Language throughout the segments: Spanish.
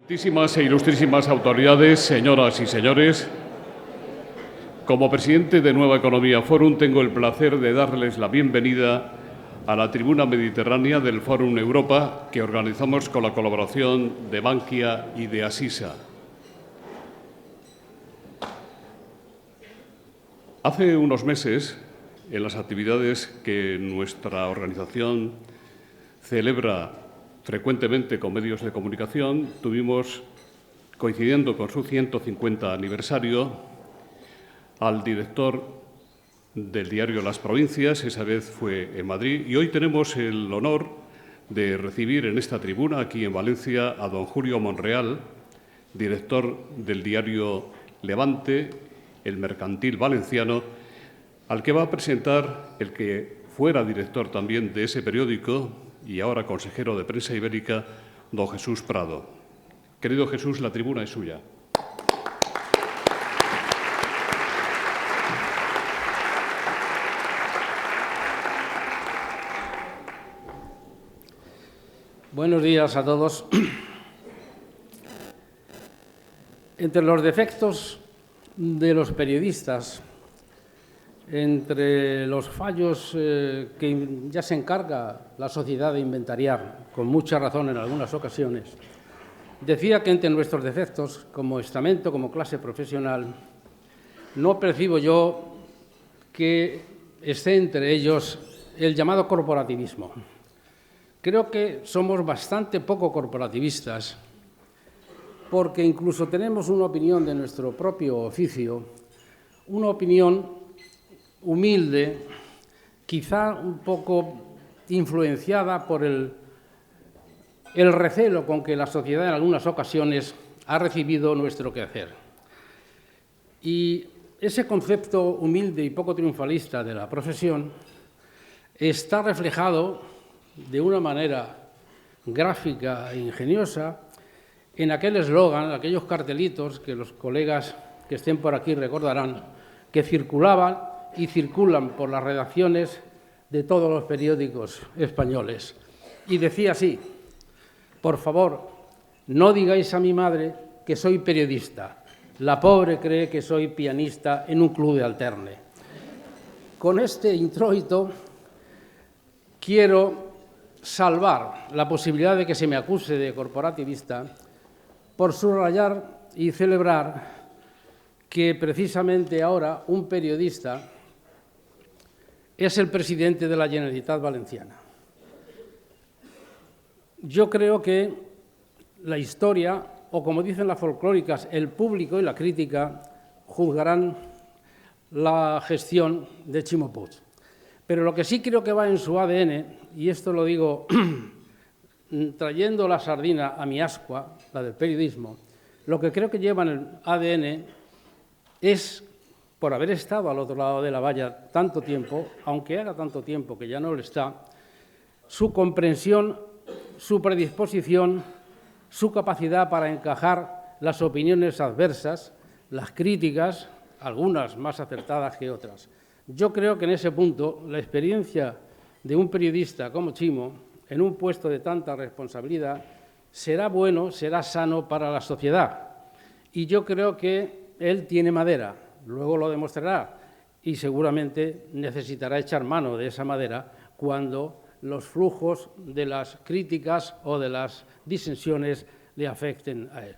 Ilustrísimas e ilustrísimas autoridades, señoras y señores, como presidente de Nueva Economía Forum tengo el placer de darles la bienvenida a la tribuna mediterránea del Forum Europa que organizamos con la colaboración de Bankia y de Asisa. Hace unos meses, en las actividades que nuestra organización celebra frecuentemente con medios de comunicación, tuvimos, coincidiendo con su 150 aniversario, al director del diario Las Provincias, esa vez fue en Madrid, y hoy tenemos el honor de recibir en esta tribuna, aquí en Valencia, a don Julio Monreal, director del diario Levante, el Mercantil Valenciano, al que va a presentar el que fuera director también de ese periódico y ahora consejero de Prensa Ibérica, don Jesús Prado. Querido Jesús, la tribuna es suya. Buenos días a todos. Entre los defectos de los periodistas, entre los fallos que ya se encarga la sociedad de inventariar, con mucha razón en algunas ocasiones, decía que entre nuestros defectos, como estamento, como clase profesional, no percibo yo que esté entre ellos el llamado corporativismo. Creo que somos bastante poco corporativistas porque incluso tenemos una opinión de nuestro propio oficio, una opinión humilde, quizá un poco influenciada por el recelo con que la sociedad en algunas ocasiones ha recibido nuestro quehacer. Y ese concepto humilde y poco triunfalista de la profesión está reflejado de una manera gráfica e ingeniosa en aquel eslogan, aquellos cartelitos que los colegas que estén por aquí recordarán, que circulaban y circulan por las redacciones de todos los periódicos españoles. Y decía así: por favor, no digáis a mi madre que soy periodista. La pobre cree que soy pianista en un club de alterne. Con este introito quiero salvar la posibilidad de que se me acuse de corporativista por subrayar y celebrar que precisamente ahora un periodista es el presidente de la Generalitat Valenciana. Yo creo que la historia, o como dicen las folclóricas, el público y la crítica juzgarán la gestión de Ximo Puig. Pero lo que sí creo que va en su ADN, y esto lo digo trayendo la sardina a mi ascua, la del periodismo, lo que creo que lleva en el ADN es, por haber estado al otro lado de la valla tanto tiempo, aunque haga tanto tiempo que ya no lo está, su comprensión, su predisposición, su capacidad para encajar las opiniones adversas, las críticas, algunas más acertadas que otras. Yo creo que en ese punto la experiencia de un periodista como Ximo, en un puesto de tanta responsabilidad, será bueno, será sano para la sociedad. Y yo creo que él tiene madera, luego lo demostrará, y seguramente necesitará echar mano de esa madera cuando los flujos de las críticas o de las disensiones le afecten a él.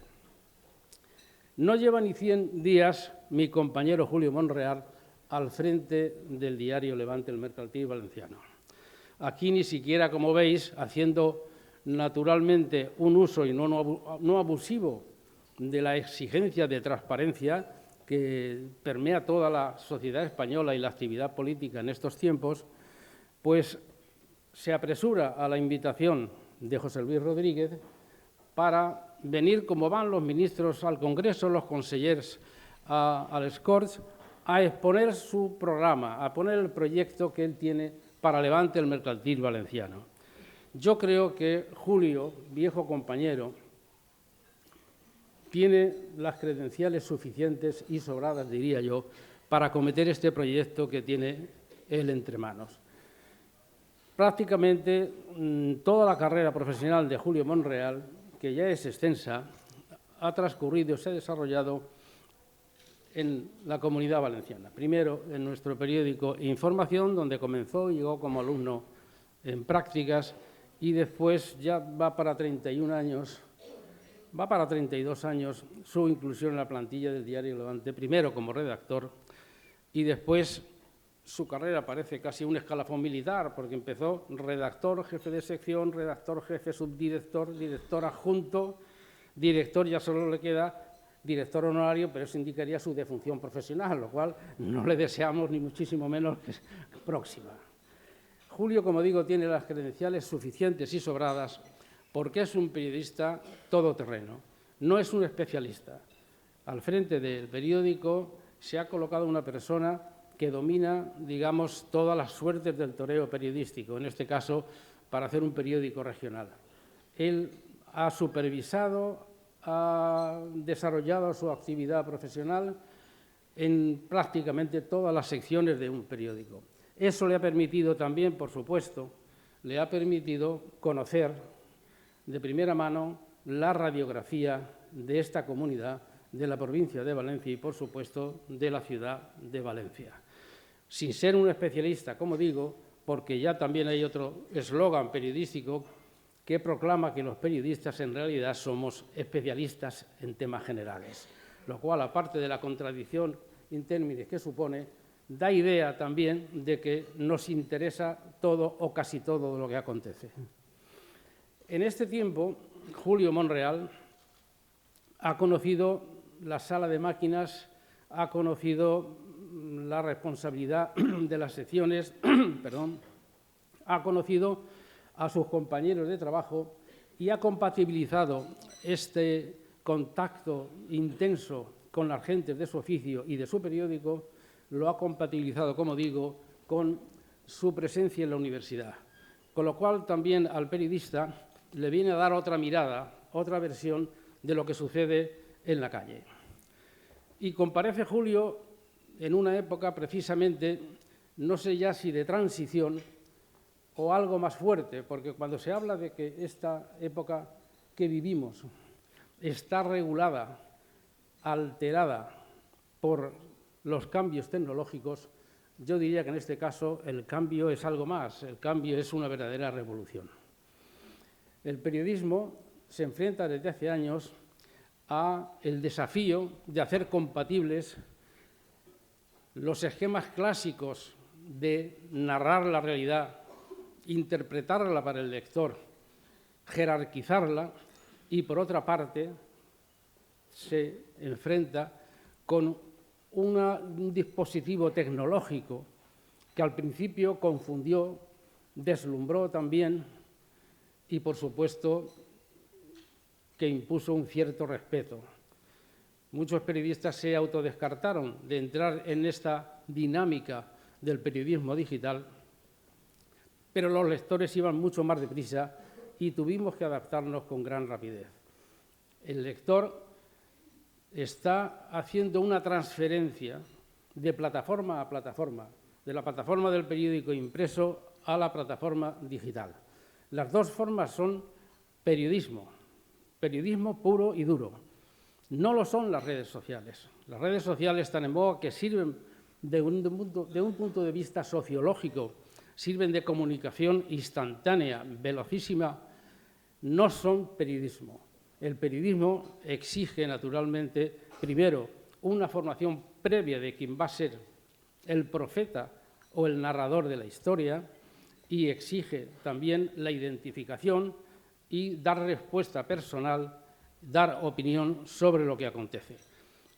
No lleva ni 100 días mi compañero Julio Monreal al frente del diario Levante, el Mercantil Valenciano. Aquí ni siquiera, como veis, haciendo naturalmente un uso y no abusivo de la exigencia de transparencia que permea toda la sociedad española y la actividad política en estos tiempos, pues se apresura a la invitación de José Luis Rodríguez para venir, como van los ministros al Congreso, los consellers a les Corts, a exponer su programa, a poner el proyecto que él tiene para Levante, el Mercantil Valenciano. Yo creo que Julio, viejo compañero, tiene las credenciales suficientes y sobradas, diría yo, para acometer este proyecto que tiene él entre manos. Prácticamente toda la carrera profesional de Julio Monreal, que ya es extensa, ha transcurrido, se ha desarrollado en la Comunidad Valenciana. Primero, en nuestro periódico Información, donde comenzó y llegó como alumno en prácticas, y después ya va para 31 años, va para 32 años su inclusión en la plantilla del diario Levante, primero como redactor y después su carrera parece casi un escalafón militar, porque empezó redactor, jefe de sección, redactor, jefe, subdirector, director adjunto, director, ya solo le queda director honorario, pero eso indicaría su defunción profesional, lo cual no le deseamos ni muchísimo menos que próxima. Julio, como digo, tiene las credenciales suficientes y sobradas porque es un periodista todoterreno, no es un especialista. Al frente del periódico se ha colocado una persona que domina, digamos, todas las suertes del toreo periodístico, en este caso, para hacer un periódico regional. Él ha supervisado, ha desarrollado su actividad profesional en prácticamente todas las secciones de un periódico. Eso le ha permitido también, por supuesto, le ha permitido conocer de primera mano la radiografía de esta comunidad, de la provincia de Valencia y, por supuesto, de la ciudad de Valencia. Sin ser un especialista, como digo, porque ya también hay otro eslogan periodístico que proclama que los periodistas en realidad somos especialistas en temas generales, lo cual, aparte de la contradicción in terminis que supone, da idea también de que nos interesa todo o casi todo de lo que acontece. En este tiempo, Julio Monreal ha conocido la sala de máquinas, ha conocido la responsabilidad de las secciones, ha conocido a sus compañeros de trabajo y ha compatibilizado este contacto intenso con las gentes de su oficio y de su periódico, lo ha compatibilizado, como digo, con su presencia en la universidad. Con lo cual, también al periodista le viene a dar otra mirada, otra versión de lo que sucede en la calle. Y comparece Julio en una época, precisamente, no sé ya si de transición o algo más fuerte, porque cuando se habla de que esta época que vivimos está regulada, alterada por los cambios tecnológicos, yo diría que en este caso el cambio es algo más, el cambio es una verdadera revolución. El periodismo se enfrenta desde hace años al desafío de hacer compatibles los esquemas clásicos de narrar la realidad, interpretarla para el lector, jerarquizarla y, por otra parte, se enfrenta con un dispositivo tecnológico que al principio confundió, deslumbró también y, por supuesto, que impuso un cierto respeto. Muchos periodistas se autodescartaron de entrar en esta dinámica del periodismo digital, pero los lectores iban mucho más deprisa y tuvimos que adaptarnos con gran rapidez. El lector está haciendo una transferencia de plataforma a plataforma, de la plataforma del periódico impreso a la plataforma digital. Las dos formas son periodismo puro y duro. No lo son las redes sociales. Las redes sociales están en boga, que sirven de un punto de vista sociológico, sirven de comunicación instantánea, velocísima, no son periodismo. El periodismo exige, naturalmente, primero, una formación previa de quien va a ser el profeta o el narrador de la historia y exige también la identificación y dar respuesta personal, dar opinión sobre lo que acontece.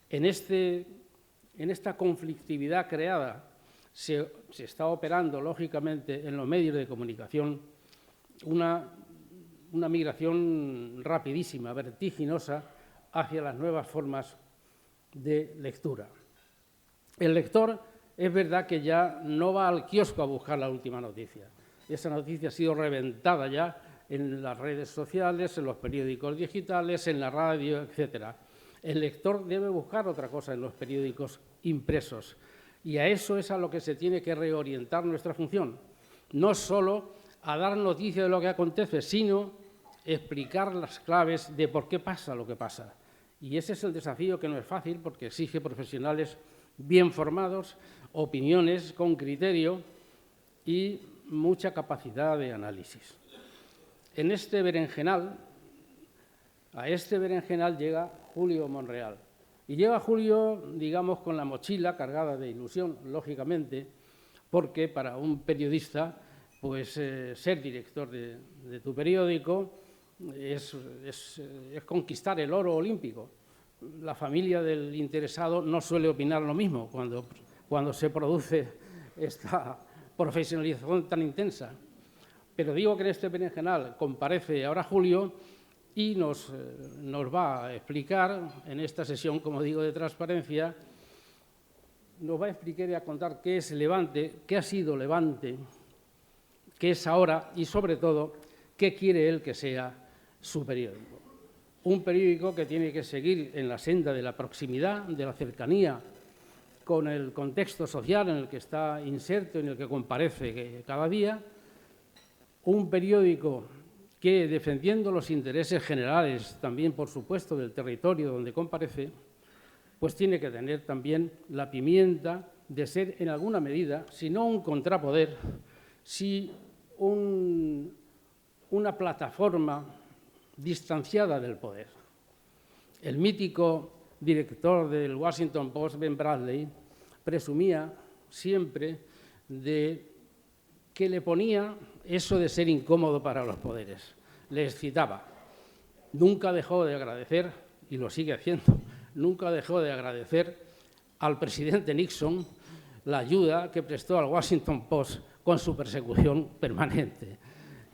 En esta conflictividad creada se está operando, lógicamente, en los medios de comunicación una migración rapidísima, vertiginosa, hacia las nuevas formas de lectura. El lector es verdad que ya no va al kiosco a buscar la última noticia. Esa noticia ha sido reventada ya en las redes sociales, en los periódicos digitales, en la radio, etc. El lector debe buscar otra cosa en los periódicos impresos y a eso es a lo que se tiene que reorientar nuestra función. No solo a dar noticia de lo que acontece, sino explicar las claves de por qué pasa lo que pasa Y ese es el desafío, que no es fácil porque exige profesionales bien formados, opiniones con criterio y mucha capacidad de análisis. A este berenjenal llega Julio Monreal. Y llega Julio, digamos, con la mochila cargada de ilusión, lógicamente, porque para un periodista, pues ser director de tu periódico es conquistar el oro olímpico. La familia del interesado no suele opinar lo mismo cuando se produce esta profesionalización tan intensa. Pero digo que en este berenjenal comparece ahora Julio y nos va a explicar en esta sesión, como digo, de transparencia, nos va a explicar y a contar qué es Levante, qué ha sido Levante, qué es ahora y, sobre todo, qué quiere él que sea su periódico. Un periódico que tiene que seguir en la senda de la proximidad, de la cercanía con el contexto social en el que está inserto, en el que comparece cada día. Un periódico que, defendiendo los intereses generales, también, por supuesto, del territorio donde comparece, pues tiene que tener también la pimienta de ser, en alguna medida, si no un contrapoder, si una plataforma distanciada del poder. El mítico director del Washington Post, Ben Bradley, presumía siempre de que le ponía eso de ser incómodo para los poderes. Le excitaba. Nunca dejó de agradecer, y lo sigue haciendo, nunca dejó de agradecer al presidente Nixon la ayuda que prestó al Washington Post con su persecución permanente.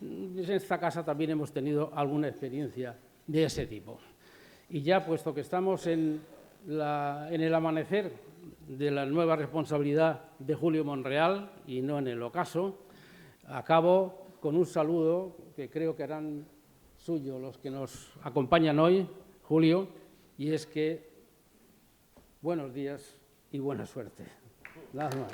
En esta casa también hemos tenido alguna experiencia de ese tipo. Y ya, puesto que estamos en el amanecer de la nueva responsabilidad de Julio Monreal y no en el ocaso, acabo con un saludo que creo que harán suyo los que nos acompañan hoy, Julio, y es que buenos días y buena suerte. Nada más.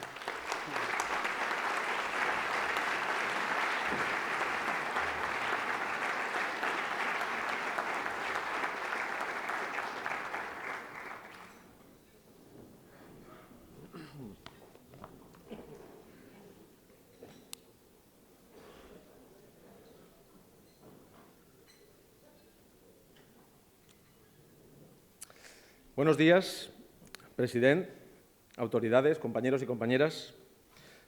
Buenos días, presidente, autoridades, compañeros y compañeras.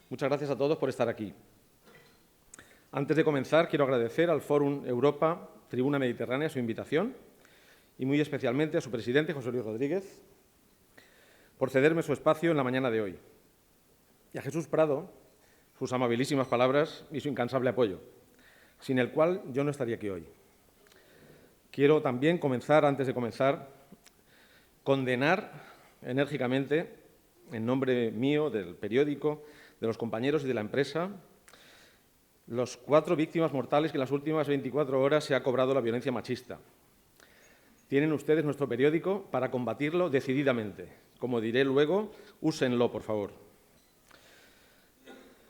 Muchas gracias a todos por estar aquí. Antes de comenzar, quiero agradecer al Fórum Europa Tribuna Mediterránea su invitación y muy especialmente a su presidente, José Luis Rodríguez, por cederme su espacio en la mañana de hoy. Y a Jesús Prado, sus amabilísimas palabras y su incansable apoyo, sin el cual yo no estaría aquí hoy. Quiero también antes de comenzar, condenar enérgicamente, en nombre mío, del periódico, de los compañeros y de la empresa, los 4 víctimas mortales que en las últimas 24 horas se ha cobrado la violencia machista. Tienen ustedes nuestro periódico para combatirlo decididamente. Como diré luego, úsenlo, por favor.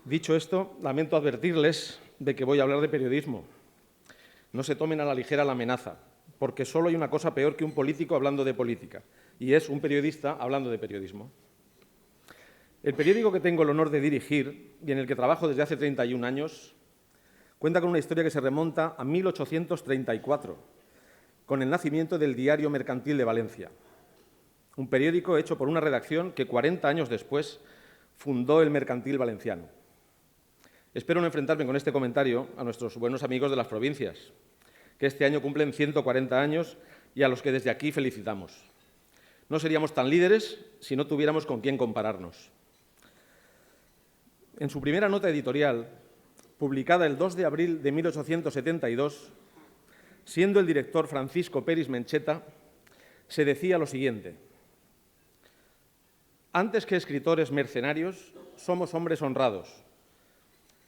Dicho esto, lamento advertirles de que voy a hablar de periodismo. No se tomen a la ligera la amenaza, porque solo hay una cosa peor que un político hablando de política, y es un periodista hablando de periodismo. El periódico que tengo el honor de dirigir y en el que trabajo desde hace 31 años cuenta con una historia que se remonta a 1834, con el nacimiento del Diario Mercantil de Valencia, un periódico hecho por una redacción que 40 años después fundó el Mercantil Valenciano. Espero no enfrentarme con este comentario a nuestros buenos amigos de las provincias, que este año cumplen 140 años y a los que desde aquí felicitamos. No seríamos tan líderes si no tuviéramos con quién compararnos. En su primera nota editorial, publicada el 2 de abril de 1872, siendo el director Francisco Peris Mencheta, se decía lo siguiente: antes que escritores mercenarios, somos hombres honrados.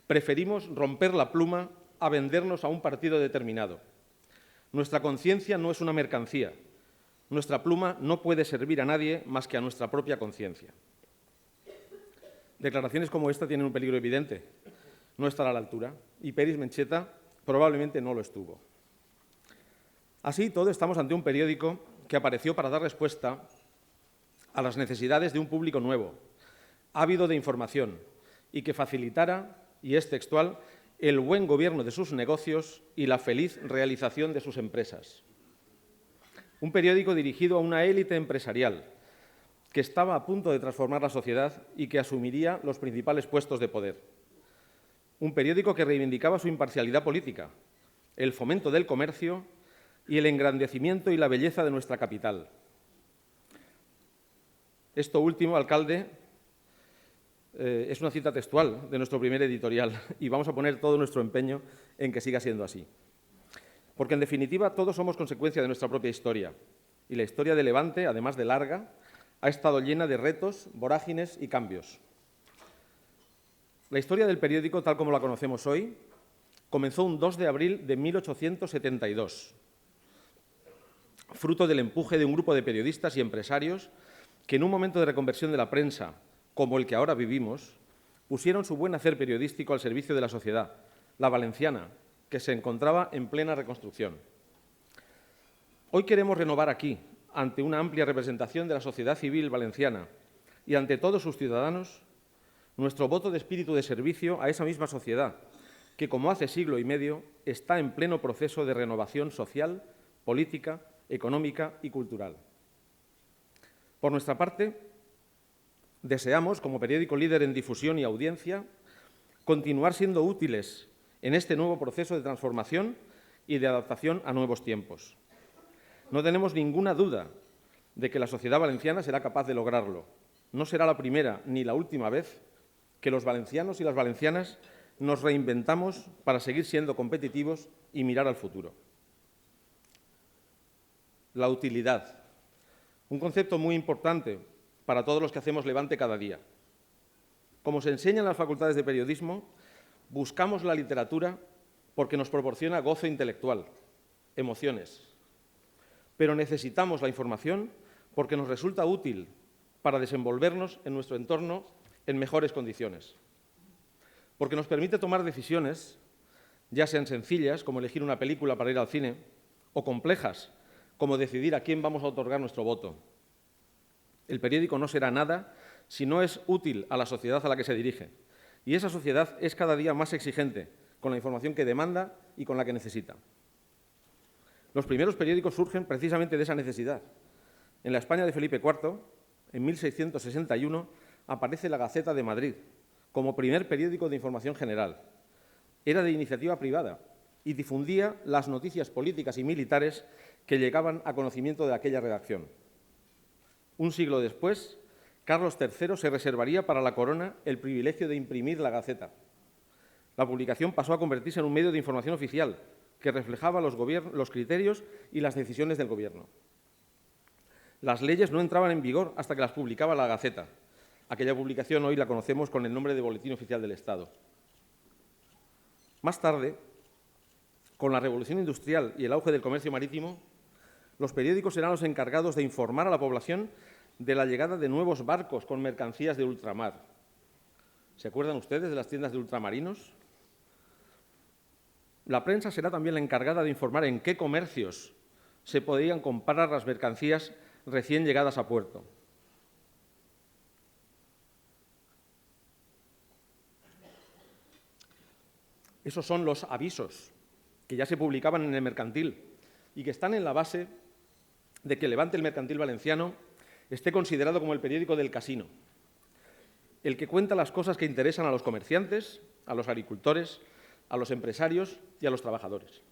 Preferimos romper la pluma a vendernos a un partido determinado. Nuestra conciencia no es una mercancía. Nuestra pluma no puede servir a nadie más que a nuestra propia conciencia. Declaraciones como esta tienen un peligro evidente. No estará a la altura, y Peris Mencheta probablemente no lo estuvo. Así y todo, estamos ante un periódico que apareció para dar respuesta a las necesidades de un público nuevo, ávido de información, y que facilitara, y es textual, el buen gobierno de sus negocios y la feliz realización de sus empresas. Un periódico dirigido a una élite empresarial que estaba a punto de transformar la sociedad y que asumiría los principales puestos de poder. Un periódico que reivindicaba su imparcialidad política, el fomento del comercio y el engrandecimiento y la belleza de nuestra capital. Esto último, alcalde, es una cita textual de nuestro primer editorial y vamos a poner todo nuestro empeño en que siga siendo así. Porque, en definitiva, todos somos consecuencia de nuestra propia historia. Y la historia de Levante, además de larga, ha estado llena de retos, vorágines y cambios. La historia del periódico, tal como la conocemos hoy, comenzó un 2 de abril de 1872, fruto del empuje de un grupo de periodistas y empresarios que, en un momento de reconversión de la prensa, como el que ahora vivimos, pusieron su buen hacer periodístico al servicio de la sociedad, la valenciana, que se encontraba en plena reconstrucción. Hoy queremos renovar aquí, ante una amplia representación de la sociedad civil valenciana y ante todos sus ciudadanos, nuestro voto de espíritu de servicio a esa misma sociedad que, como hace siglo y medio, está en pleno proceso de renovación social, política, económica y cultural. Por nuestra parte, deseamos, como periódico líder en difusión y audiencia, continuar siendo útiles en este nuevo proceso de transformación y de adaptación a nuevos tiempos. No tenemos ninguna duda de que la sociedad valenciana será capaz de lograrlo. No será la primera ni la última vez que los valencianos y las valencianas nos reinventamos para seguir siendo competitivos y mirar al futuro. La utilidad, un concepto muy importante para todos los que hacemos Levante cada día. Como se enseña en las facultades de periodismo, buscamos la literatura porque nos proporciona gozo intelectual, emociones. Pero necesitamos la información porque nos resulta útil para desenvolvernos en nuestro entorno en mejores condiciones. Porque nos permite tomar decisiones, ya sean sencillas, como elegir una película para ir al cine, o complejas, como decidir a quién vamos a otorgar nuestro voto. El periódico no será nada si no es útil a la sociedad a la que se dirige. Y esa sociedad es cada día más exigente con la información que demanda y con la que necesita. Los primeros periódicos surgen precisamente de esa necesidad. En la España de Felipe IV, en 1661, aparece la Gaceta de Madrid como primer periódico de información general. Era de iniciativa privada y difundía las noticias políticas y militares que llegaban a conocimiento de aquella redacción. Un siglo después, Carlos III se reservaría para la corona el privilegio de imprimir la Gaceta. La publicación pasó a convertirse en un medio de información oficial que reflejaba los criterios y las decisiones del Gobierno. Las leyes no entraban en vigor hasta que las publicaba la Gaceta. Aquella publicación hoy la conocemos con el nombre de Boletín Oficial del Estado. Más tarde, con la revolución industrial y el auge del comercio marítimo, los periódicos serán los encargados de informar a la población de la llegada de nuevos barcos con mercancías de ultramar. ¿Se acuerdan ustedes de las tiendas de ultramarinos? La prensa será también la encargada de informar en qué comercios se podían comprar las mercancías recién llegadas a puerto. Esos son los avisos que ya se publicaban en el Mercantil y que están en la base de que Levante, el Mercantil Valenciano, esté considerado como el periódico del casino, el que cuenta las cosas que interesan a los comerciantes, a los agricultores, a los empresarios y a los trabajadores.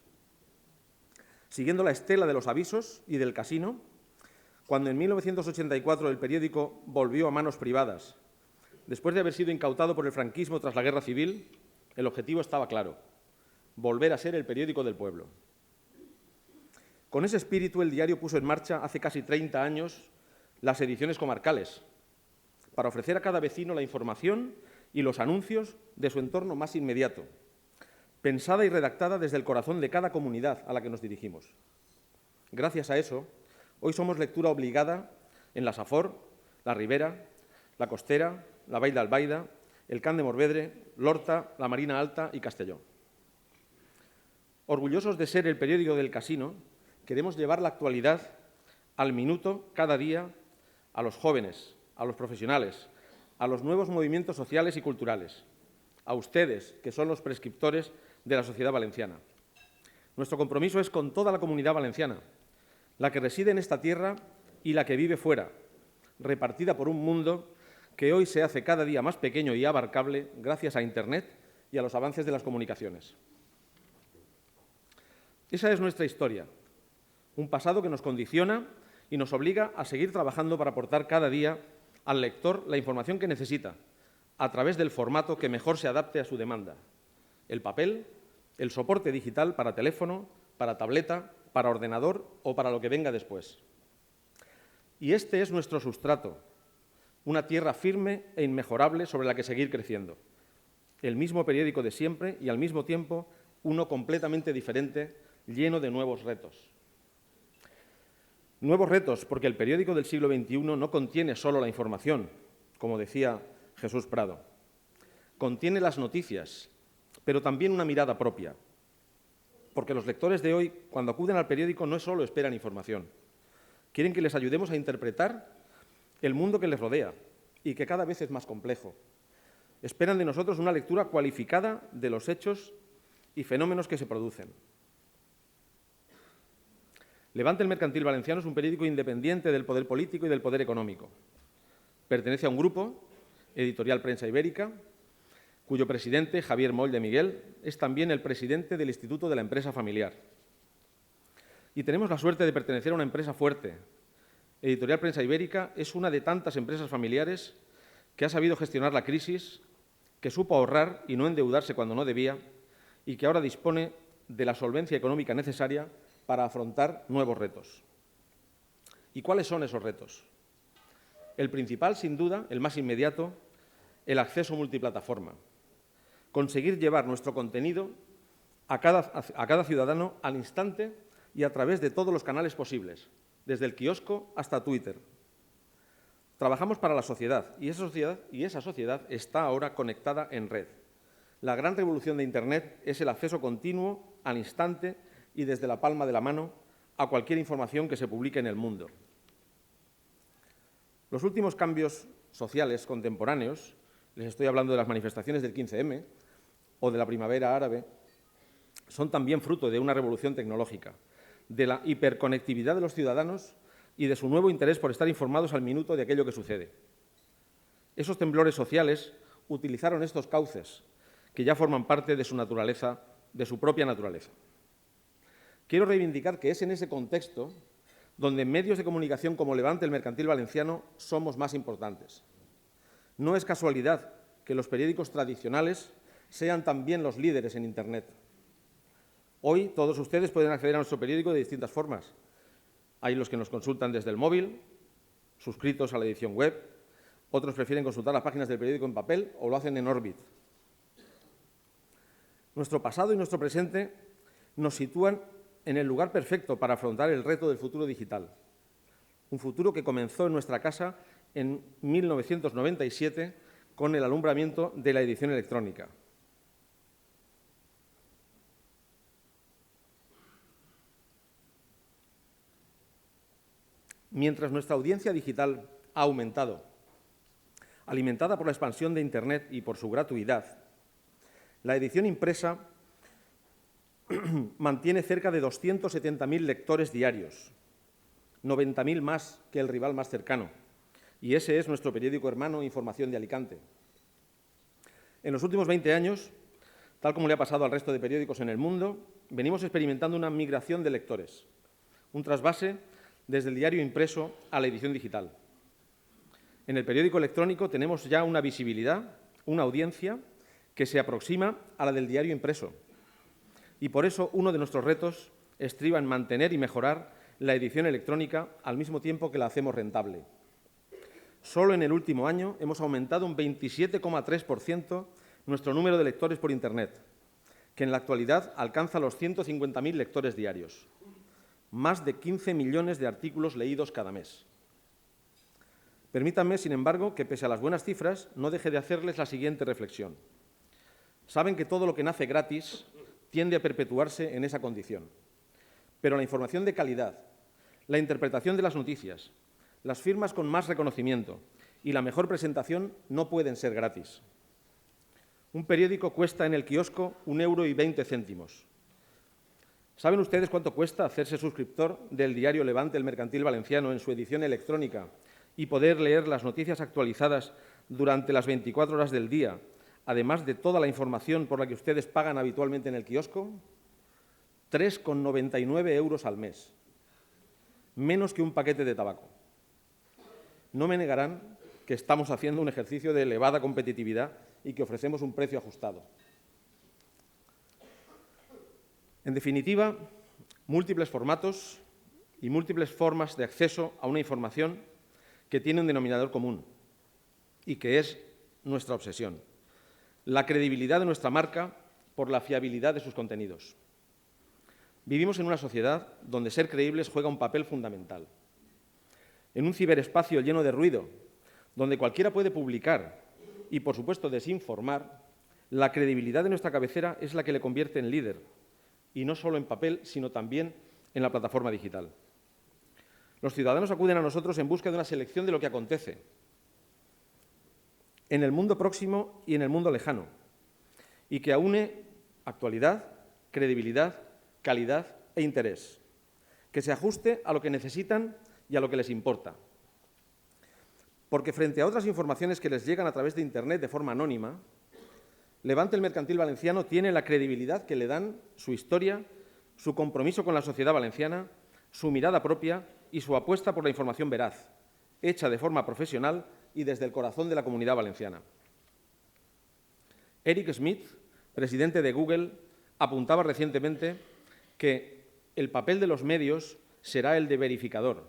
Siguiendo la estela de los avisos y del casino, cuando en 1984 el periódico volvió a manos privadas, después de haber sido incautado por el franquismo tras la Guerra Civil, el objetivo estaba claro: volver a ser el periódico del pueblo. Con ese espíritu, el diario puso en marcha hace casi 30 años las ediciones comarcales, para ofrecer a cada vecino la información y los anuncios de su entorno más inmediato, pensada y redactada desde el corazón de cada comunidad a la que nos dirigimos. Gracias a eso, hoy somos lectura obligada en la Safor, la Ribera, la Costera, la Vall d'Albaida, el Camp de Morvedre, l'Horta, la Marina Alta y Castelló. Orgullosos de ser el periódico del casino, queremos llevar la actualidad al minuto, cada día, a los jóvenes, a los profesionales, a los nuevos movimientos sociales y culturales, a ustedes, que son los prescriptores de la sociedad valenciana. Nuestro compromiso es con toda la comunidad valenciana, la que reside en esta tierra y la que vive fuera, repartida por un mundo que hoy se hace cada día más pequeño y abarcable gracias a Internet y a los avances de las comunicaciones. Esa es nuestra historia, un pasado que nos condiciona y nos obliga a seguir trabajando para aportar cada día al lector la información que necesita, a través del formato que mejor se adapte a su demanda: el papel, el soporte digital para teléfono, para tableta, para ordenador o para lo que venga después. Y este es nuestro sustrato, una tierra firme e inmejorable sobre la que seguir creciendo. El mismo periódico de siempre y, al mismo tiempo, uno completamente diferente, lleno de nuevos retos. Nuevos retos porque el periódico del siglo XXI no contiene solo la información, como decía Jesús Prado. Contiene las noticias, pero también una mirada propia. Porque los lectores de hoy, cuando acuden al periódico, no solo esperan información. Quieren que les ayudemos a interpretar el mundo que les rodea y que cada vez es más complejo. Esperan de nosotros una lectura cualificada de los hechos y fenómenos que se producen. Levante el Mercantil Valenciano es un periódico independiente del poder político y del poder económico. Pertenece a un grupo, Editorial Prensa Ibérica, cuyo presidente, Javier Moll de Miguel, es también el presidente del Instituto de la Empresa Familiar. Y tenemos la suerte de pertenecer a una empresa fuerte. Editorial Prensa Ibérica es una de tantas empresas familiares que ha sabido gestionar la crisis, que supo ahorrar y no endeudarse cuando no debía, y que ahora dispone de la solvencia económica necesaria para afrontar nuevos retos. ¿Y cuáles son esos retos? El principal, sin duda, el más inmediato, el acceso multiplataforma. Conseguir llevar nuestro contenido a cada ciudadano al instante y a través de todos los canales posibles, desde el kiosco hasta Twitter. Trabajamos para la sociedad y esa sociedad está ahora conectada en red. La gran revolución de Internet es el acceso continuo, al instante y desde la palma de la mano a cualquier información que se publique en el mundo. Los últimos cambios sociales contemporáneos, les estoy hablando de las manifestaciones del 15M o de la primavera árabe, son también fruto de una revolución tecnológica, de la hiperconectividad de los ciudadanos y de su nuevo interés por estar informados al minuto de aquello que sucede. Esos temblores sociales utilizaron estos cauces, que ya forman parte de su naturaleza, de su propia naturaleza. Quiero reivindicar que es en ese contexto donde en medios de comunicación como Levante el Mercantil Valenciano somos más importantes. No es casualidad que los periódicos tradicionales sean también los líderes en Internet. Hoy todos ustedes pueden acceder a nuestro periódico de distintas formas. Hay los que nos consultan desde el móvil, suscritos a la edición web, otros prefieren consultar las páginas del periódico en papel o lo hacen en Orbit. Nuestro pasado y nuestro presente nos sitúan en el lugar perfecto para afrontar el reto del futuro digital. Un futuro que comenzó en nuestra casa en 1997 con el alumbramiento de la edición electrónica. Mientras nuestra audiencia digital ha aumentado, alimentada por la expansión de Internet y por su gratuidad, la edición impresa mantiene cerca de 270.000 lectores diarios, 90.000 más que el rival más cercano, y ese es nuestro periódico hermano Información de Alicante. En los últimos 20 años, tal como le ha pasado al resto de periódicos en el mundo, venimos experimentando una migración de lectores, un trasvase desde el diario impreso a la edición digital. En el periódico electrónico tenemos ya una visibilidad, una audiencia que se aproxima a la del diario impreso. Y por eso uno de nuestros retos estriba en mantener y mejorar la edición electrónica al mismo tiempo que la hacemos rentable. Solo en el último año hemos aumentado un 27,3% nuestro número de lectores por Internet, que en la actualidad alcanza los 150.000 lectores diarios. Más de 15 millones de artículos leídos cada mes. Permítanme, sin embargo, que pese a las buenas cifras, no deje de hacerles la siguiente reflexión. Saben que todo lo que nace gratis tiende a perpetuarse en esa condición. Pero la información de calidad, la interpretación de las noticias, las firmas con más reconocimiento y la mejor presentación no pueden ser gratis. Un periódico cuesta en el kiosco 1,20 €. ¿Saben ustedes cuánto cuesta hacerse suscriptor del diario Levante, El Mercantil Valenciano, en su edición electrónica y poder leer las noticias actualizadas durante las 24 horas del día, además de toda la información por la que ustedes pagan habitualmente en el kiosco? 3,99 € al mes, menos que un paquete de tabaco. No me negarán que estamos haciendo un ejercicio de elevada competitividad y que ofrecemos un precio ajustado. En definitiva, múltiples formatos y múltiples formas de acceso a una información que tiene un denominador común y que es nuestra obsesión: la credibilidad de nuestra marca por la fiabilidad de sus contenidos. Vivimos en una sociedad donde ser creíbles juega un papel fundamental. En un ciberespacio lleno de ruido, donde cualquiera puede publicar y, por supuesto, desinformar, la credibilidad de nuestra cabecera es la que le convierte en líder, y no solo en papel, sino también en la plataforma digital. Los ciudadanos acuden a nosotros en busca de una selección de lo que acontece en el mundo próximo y en el mundo lejano, y que aúne actualidad, credibilidad, calidad e interés, que se ajuste a lo que necesitan y a lo que les importa. Porque frente a otras informaciones que les llegan a través de Internet de forma anónima, Levante, el Mercantil Valenciano tiene la credibilidad que le dan su historia, su compromiso con la sociedad valenciana, su mirada propia y su apuesta por la información veraz, hecha de forma profesional y desde el corazón de la comunidad valenciana. Eric Schmidt, presidente de Google, apuntaba recientemente que el papel de los medios será el de verificador,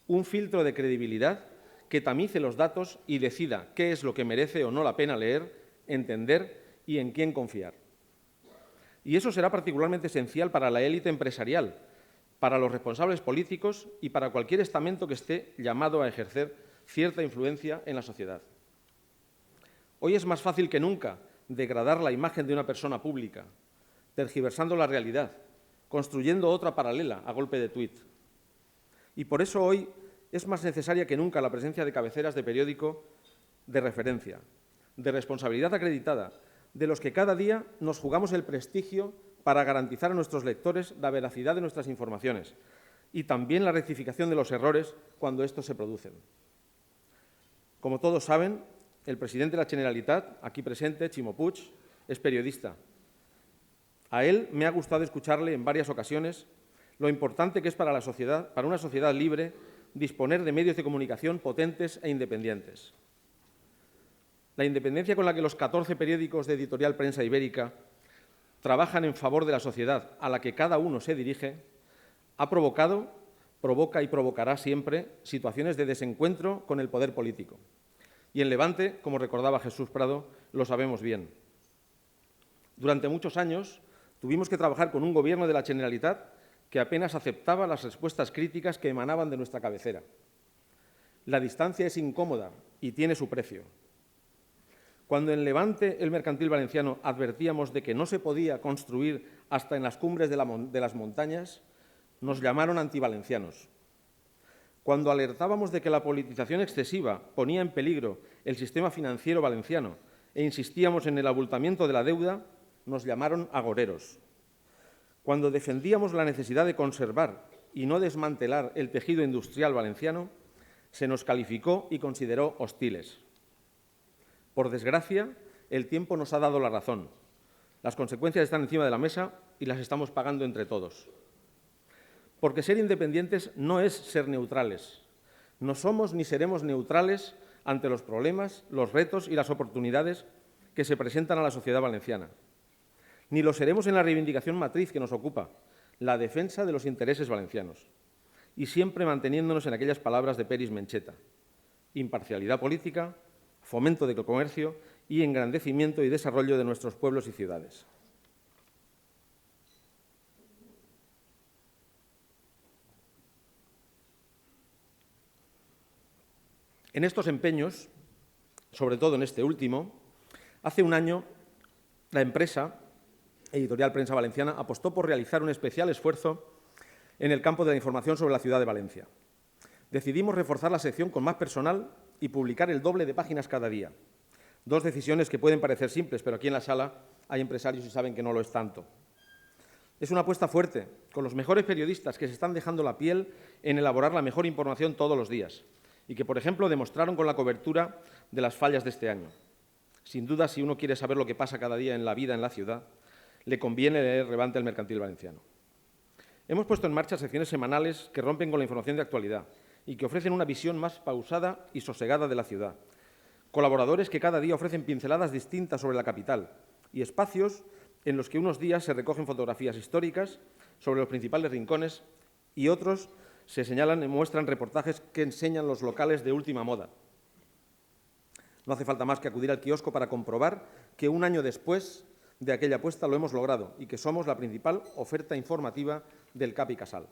un filtro de credibilidad que tamice los datos y decida qué es lo que merece o no la pena leer, entender y en quién confiar. Y eso será particularmente esencial para la élite empresarial, para los responsables políticos y para cualquier estamento que esté llamado a ejercer cierta influencia en la sociedad. Hoy es más fácil que nunca degradar la imagen de una persona pública, tergiversando la realidad, construyendo otra paralela a golpe de tuit. Y por eso hoy es más necesaria que nunca la presencia de cabeceras de periódico de referencia, de responsabilidad acreditada, de los que cada día nos jugamos el prestigio para garantizar a nuestros lectores la veracidad de nuestras informaciones y también la rectificación de los errores cuando estos se producen. Como todos saben, el presidente de la Generalitat, aquí presente, Ximo Puig, es periodista. A él me ha gustado escucharle en varias ocasiones lo importante que es para la sociedad, para una sociedad libre, disponer de medios de comunicación potentes e independientes. La independencia con la que los 14 periódicos de Editorial Prensa Ibérica trabajan en favor de la sociedad a la que cada uno se dirige ha provocado, provoca y provocará siempre situaciones de desencuentro con el poder político. Y en Levante, como recordaba Jesús Prado, lo sabemos bien. Durante muchos años tuvimos que trabajar con un gobierno de la Generalitat que apenas aceptaba las respuestas críticas que emanaban de nuestra cabecera. La distancia es incómoda y tiene su precio. Cuando en Levante, el Mercantil Valenciano, advertíamos de que no se podía construir hasta en las cumbres de las montañas, nos llamaron antivalencianos. Cuando alertábamos de que la politización excesiva ponía en peligro el sistema financiero valenciano e insistíamos en el abultamiento de la deuda, nos llamaron agoreros. Cuando defendíamos la necesidad de conservar y no desmantelar el tejido industrial valenciano, se nos calificó y consideró hostiles. Por desgracia, el tiempo nos ha dado la razón. Las consecuencias están encima de la mesa y las estamos pagando entre todos. Porque ser independientes no es ser neutrales. No somos ni seremos neutrales ante los problemas, los retos y las oportunidades que se presentan a la sociedad valenciana. Ni lo seremos en la reivindicación matriz que nos ocupa, la defensa de los intereses valencianos. Y siempre manteniéndonos en aquellas palabras de Peris Mencheta: imparcialidad política, fomento del comercio y engrandecimiento y desarrollo de nuestros pueblos y ciudades. En estos empeños, sobre todo en este último, hace un año la empresa Editorial Prensa Valenciana apostó por realizar un especial esfuerzo en el campo de la información sobre la ciudad de Valencia. Decidimos reforzar la sección con más personal y publicar el doble de páginas cada día. Dos decisiones que pueden parecer simples, pero aquí en la sala hay empresarios y saben que no lo es tanto. Es una apuesta fuerte, con los mejores periodistas que se están dejando la piel en elaborar la mejor información todos los días y que, por ejemplo, demostraron con la cobertura de las fallas de este año. Sin duda, si uno quiere saber lo que pasa cada día en la vida en la ciudad, le conviene leer Levante el Mercantil Valenciano. Hemos puesto en marcha secciones semanales que rompen con la información de actualidad y que ofrecen una visión más pausada y sosegada de la ciudad. Colaboradores que cada día ofrecen pinceladas distintas sobre la capital y espacios en los que unos días se recogen fotografías históricas sobre los principales rincones y otros se señalan y muestran reportajes que enseñan los locales de última moda. No hace falta más que acudir al kiosco para comprobar que un año después de aquella apuesta lo hemos logrado y que somos la principal oferta informativa del CAP y Casal.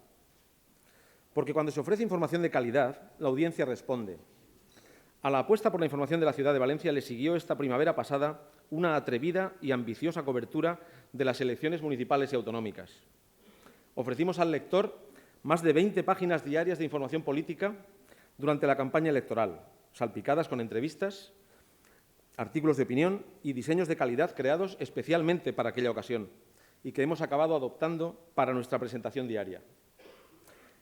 Porque cuando se ofrece información de calidad, la audiencia responde. A la apuesta por la información de la ciudad de Valencia le siguió esta primavera pasada una atrevida y ambiciosa cobertura de las elecciones municipales y autonómicas. Ofrecimos al lector más de 20 páginas diarias de información política durante la campaña electoral, salpicadas con entrevistas, artículos de opinión y diseños de calidad creados especialmente para aquella ocasión y que hemos acabado adoptando para nuestra presentación diaria.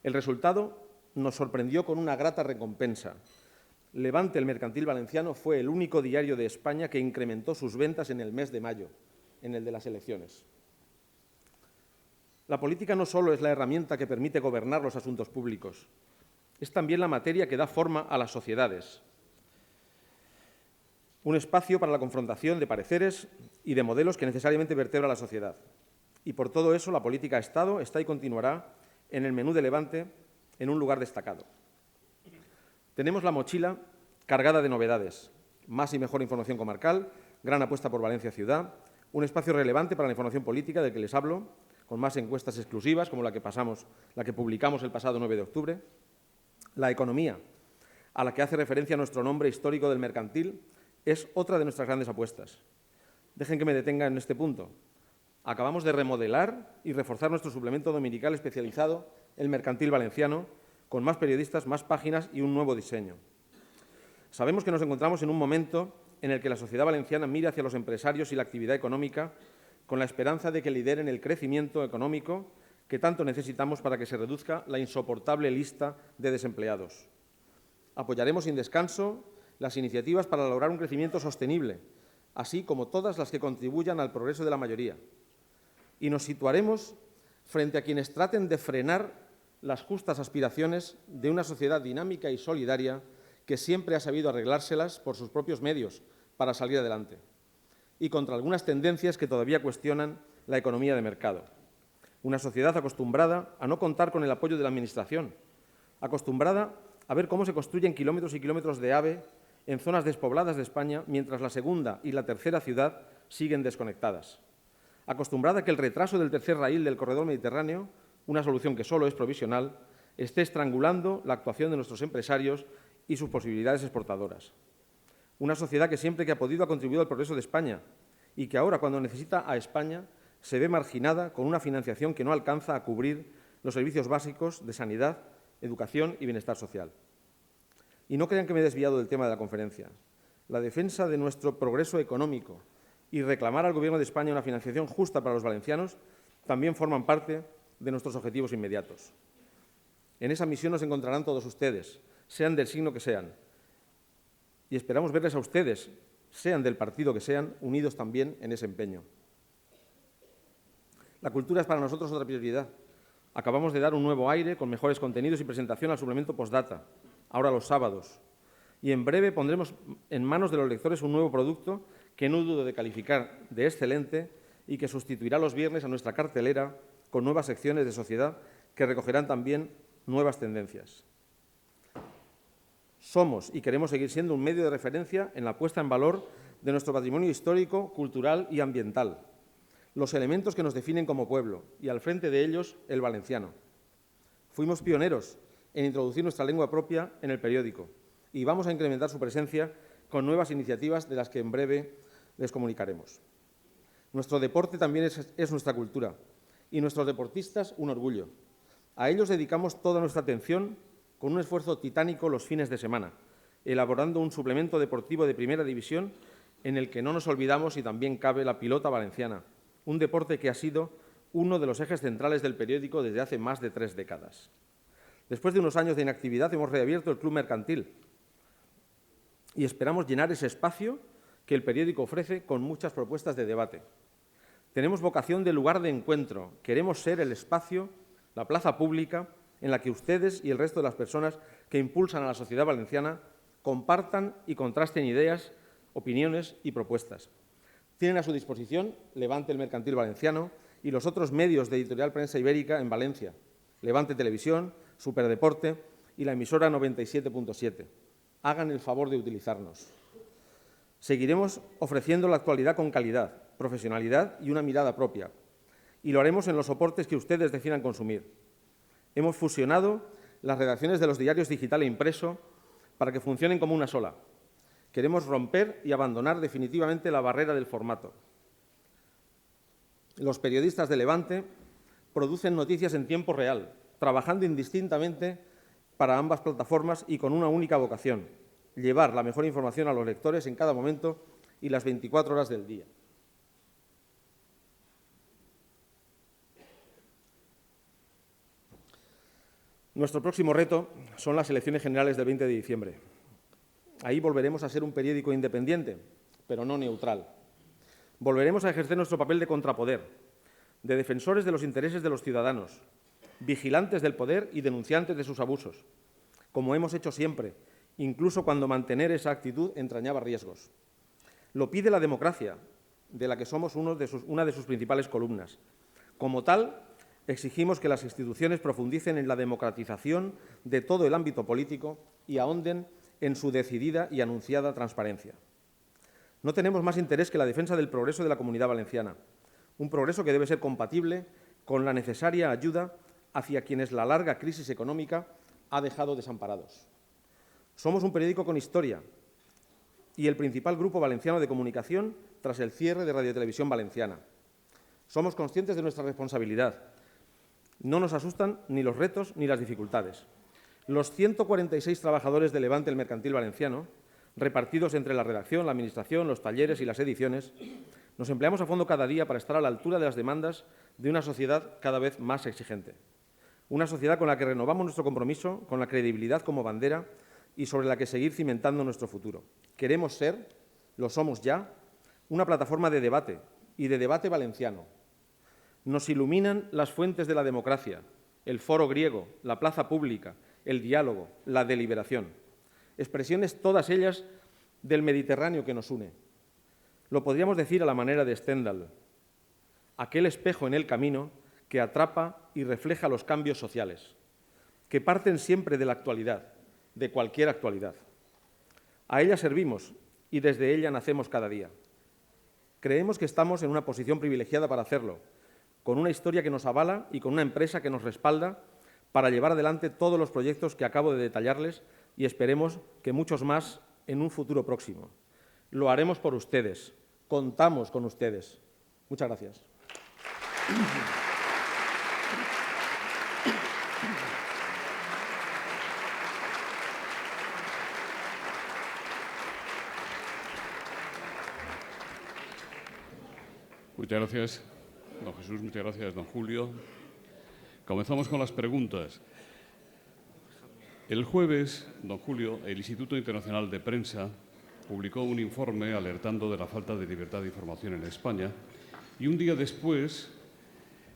El resultado nos sorprendió con una grata recompensa. Levante el Mercantil Valenciano fue el único diario de España que incrementó sus ventas en el mes de mayo, en el de las elecciones. La política no solo es la herramienta que permite gobernar los asuntos públicos, es también la materia que da forma a las sociedades. Un espacio para la confrontación de pareceres y de modelos que necesariamente vertebra la sociedad. Y por todo eso la política ha estado, está y continuará en el menú de Levante en un lugar destacado. Tenemos la mochila cargada de novedades, más y mejor información comarcal, gran apuesta por Valencia Ciudad, un espacio relevante para la información política del que les hablo, con más encuestas exclusivas como la que publicamos el pasado 9 de octubre, la economía, a la que hace referencia nuestro nombre histórico del mercantil, es otra de nuestras grandes apuestas. Dejen que me detenga en este punto. Acabamos de remodelar y reforzar nuestro suplemento dominical especializado, el Mercantil Valenciano, con más periodistas, más páginas y un nuevo diseño. Sabemos que nos encontramos en un momento en el que la sociedad valenciana mira hacia los empresarios y la actividad económica con la esperanza de que lideren el crecimiento económico que tanto necesitamos para que se reduzca la insoportable lista de desempleados. Apoyaremos sin descanso las iniciativas para lograr un crecimiento sostenible, así como todas las que contribuyan al progreso de la mayoría. Y nos situaremos frente a quienes traten de frenar las justas aspiraciones de una sociedad dinámica y solidaria que siempre ha sabido arreglárselas por sus propios medios para salir adelante, y contra algunas tendencias que todavía cuestionan la economía de mercado. Una sociedad acostumbrada a no contar con el apoyo de la Administración, acostumbrada a ver cómo se construyen kilómetros y kilómetros de AVE en zonas despobladas de España, mientras la segunda y la tercera ciudad siguen desconectadas. Acostumbrada a que el retraso del tercer raíl del corredor mediterráneo, una solución que solo es provisional, esté estrangulando la actuación de nuestros empresarios y sus posibilidades exportadoras. Una sociedad que siempre que ha podido ha contribuido al progreso de España y que ahora, cuando necesita a España, se ve marginada con una financiación que no alcanza a cubrir los servicios básicos de sanidad, educación y bienestar social. Y no crean que me he desviado del tema de la conferencia. La defensa de nuestro progreso económico y reclamar al Gobierno de España una financiación justa para los valencianos también forman parte de nuestros objetivos inmediatos. En esa misión nos encontrarán todos ustedes, sean del signo que sean, y esperamos verles a ustedes, sean del partido que sean, unidos también en ese empeño. La cultura es para nosotros otra prioridad. Acabamos de dar un nuevo aire con mejores contenidos y presentación al suplemento postdata, ahora los sábados. Y en breve pondremos en manos de los lectores un nuevo producto que no dudo de calificar de excelente y que sustituirá los viernes a nuestra cartelera con nuevas secciones de sociedad que recogerán también nuevas tendencias. Somos y queremos seguir siendo un medio de referencia en la puesta en valor de nuestro patrimonio histórico, cultural y ambiental, los elementos que nos definen como pueblo, y al frente de ellos el valenciano. Fuimos pioneros en introducir nuestra lengua propia en el periódico y vamos a incrementar su presencia con nuevas iniciativas de las que en breve les comunicaremos. Nuestro deporte también es nuestra cultura y nuestros deportistas un orgullo. A ellos dedicamos toda nuestra atención con un esfuerzo titánico los fines de semana, elaborando un suplemento deportivo de primera división en el que no nos olvidamos y también cabe la pilota valenciana, un deporte que ha sido uno de los ejes centrales del periódico desde hace más de 3 décadas. Después de unos años de inactividad hemos reabierto el Club Mercantil y esperamos llenar ese espacio que el periódico ofrece con muchas propuestas de debate. Tenemos vocación de lugar de encuentro. Queremos ser el espacio, la plaza pública, en la que ustedes y el resto de las personas que impulsan a la sociedad valenciana compartan y contrasten ideas, opiniones y propuestas. Tienen a su disposición Levante el Mercantil Valenciano y los otros medios de Editorial Prensa Ibérica en Valencia, Levante Televisión, Superdeporte y la emisora 97.7. Hagan el favor de utilizarnos. Seguiremos ofreciendo la actualidad con calidad, profesionalidad y una mirada propia. Y lo haremos en los soportes que ustedes decidan consumir. Hemos fusionado las redacciones de los diarios digital e impreso para que funcionen como una sola. Queremos romper y abandonar definitivamente la barrera del formato. Los periodistas de Levante producen noticias en tiempo real, trabajando indistintamente para ambas plataformas y con una única vocación: llevar la mejor información a los lectores en cada momento y las 24 horas del día. Nuestro próximo reto son las elecciones generales del 20 de diciembre. Ahí volveremos a ser un periódico independiente, pero no neutral. Volveremos a ejercer nuestro papel de contrapoder, de defensores de los intereses de los ciudadanos, vigilantes del poder y denunciantes de sus abusos, como hemos hecho siempre, incluso cuando mantener esa actitud entrañaba riesgos. Lo pide la democracia, de la que somos una de sus principales columnas. Como tal, exigimos que las instituciones profundicen en la democratización de todo el ámbito político y ahonden en su decidida y anunciada transparencia. No tenemos más interés que la defensa del progreso de la Comunidad Valenciana, un progreso que debe ser compatible con la necesaria ayuda hacia quienes la larga crisis económica ha dejado desamparados. Somos un periódico con historia y el principal grupo valenciano de comunicación tras el cierre de Radio Televisión Valenciana. Somos conscientes de nuestra responsabilidad. No nos asustan ni los retos ni las dificultades. Los 146 trabajadores de Levante el Mercantil Valenciano, repartidos entre la redacción, la administración, los talleres y las ediciones, nos empleamos a fondo cada día para estar a la altura de las demandas de una sociedad cada vez más exigente. Una sociedad con la que renovamos nuestro compromiso, con la credibilidad como bandera y sobre la que seguir cimentando nuestro futuro. Queremos ser, lo somos ya, una plataforma de debate y de debate valenciano. Nos iluminan las fuentes de la democracia, el foro griego, la plaza pública, el diálogo, la deliberación. Expresiones todas ellas del Mediterráneo que nos une. Lo podríamos decir a la manera de Stendhal, aquel espejo en el camino que atrapa y refleja los cambios sociales, que parten siempre de la actualidad, de cualquier actualidad. A ella servimos y desde ella nacemos cada día. Creemos que estamos en una posición privilegiada para hacerlo, con una historia que nos avala y con una empresa que nos respalda para llevar adelante todos los proyectos que acabo de detallarles y esperemos que muchos más en un futuro próximo. Lo haremos por ustedes. Contamos con ustedes. Muchas gracias. Muchas gracias, don Jesús. Muchas gracias, don Julio. Comenzamos con las preguntas. El jueves, don Julio, el Instituto Internacional de Prensa publicó un informe alertando de la falta de libertad de información en España y un día después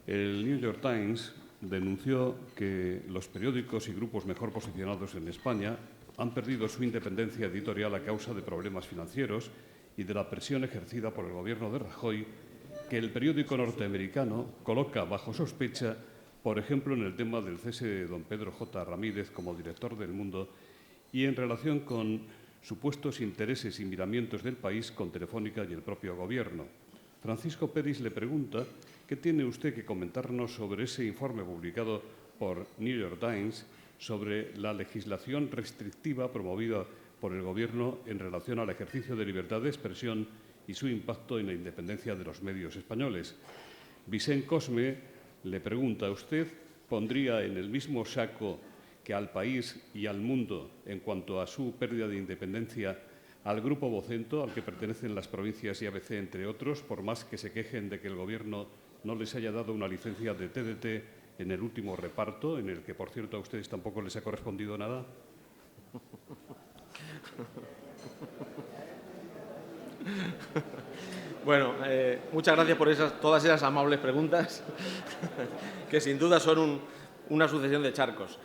el New York Times denunció que los periódicos y grupos mejor posicionados en España han perdido su independencia editorial a causa de problemas financieros y de la presión ejercida por el Gobierno de Rajoy, que el periódico norteamericano coloca bajo sospecha, por ejemplo, en el tema del cese de don Pedro J. Ramírez como director del Mundo y en relación con supuestos intereses y miramientos del país con Telefónica y el propio Gobierno. Francisco Peris le pregunta qué tiene usted que comentarnos sobre ese informe publicado por New York Times sobre la legislación restrictiva promovida por el Gobierno en relación al ejercicio de libertad de expresión y su impacto en la independencia de los medios españoles. Vicent Cosme le pregunta a usted pondría en el mismo saco que al país y al mundo en cuanto a su pérdida de independencia al Grupo Vocento, al que pertenecen las provincias y ABC, entre otros, por más que se quejen de que el Gobierno no les haya dado una licencia de TDT en el último reparto, en el que, por cierto, a ustedes tampoco les ha correspondido nada? Bueno, muchas gracias por todas esas amables preguntas, que sin duda son una sucesión de charcos.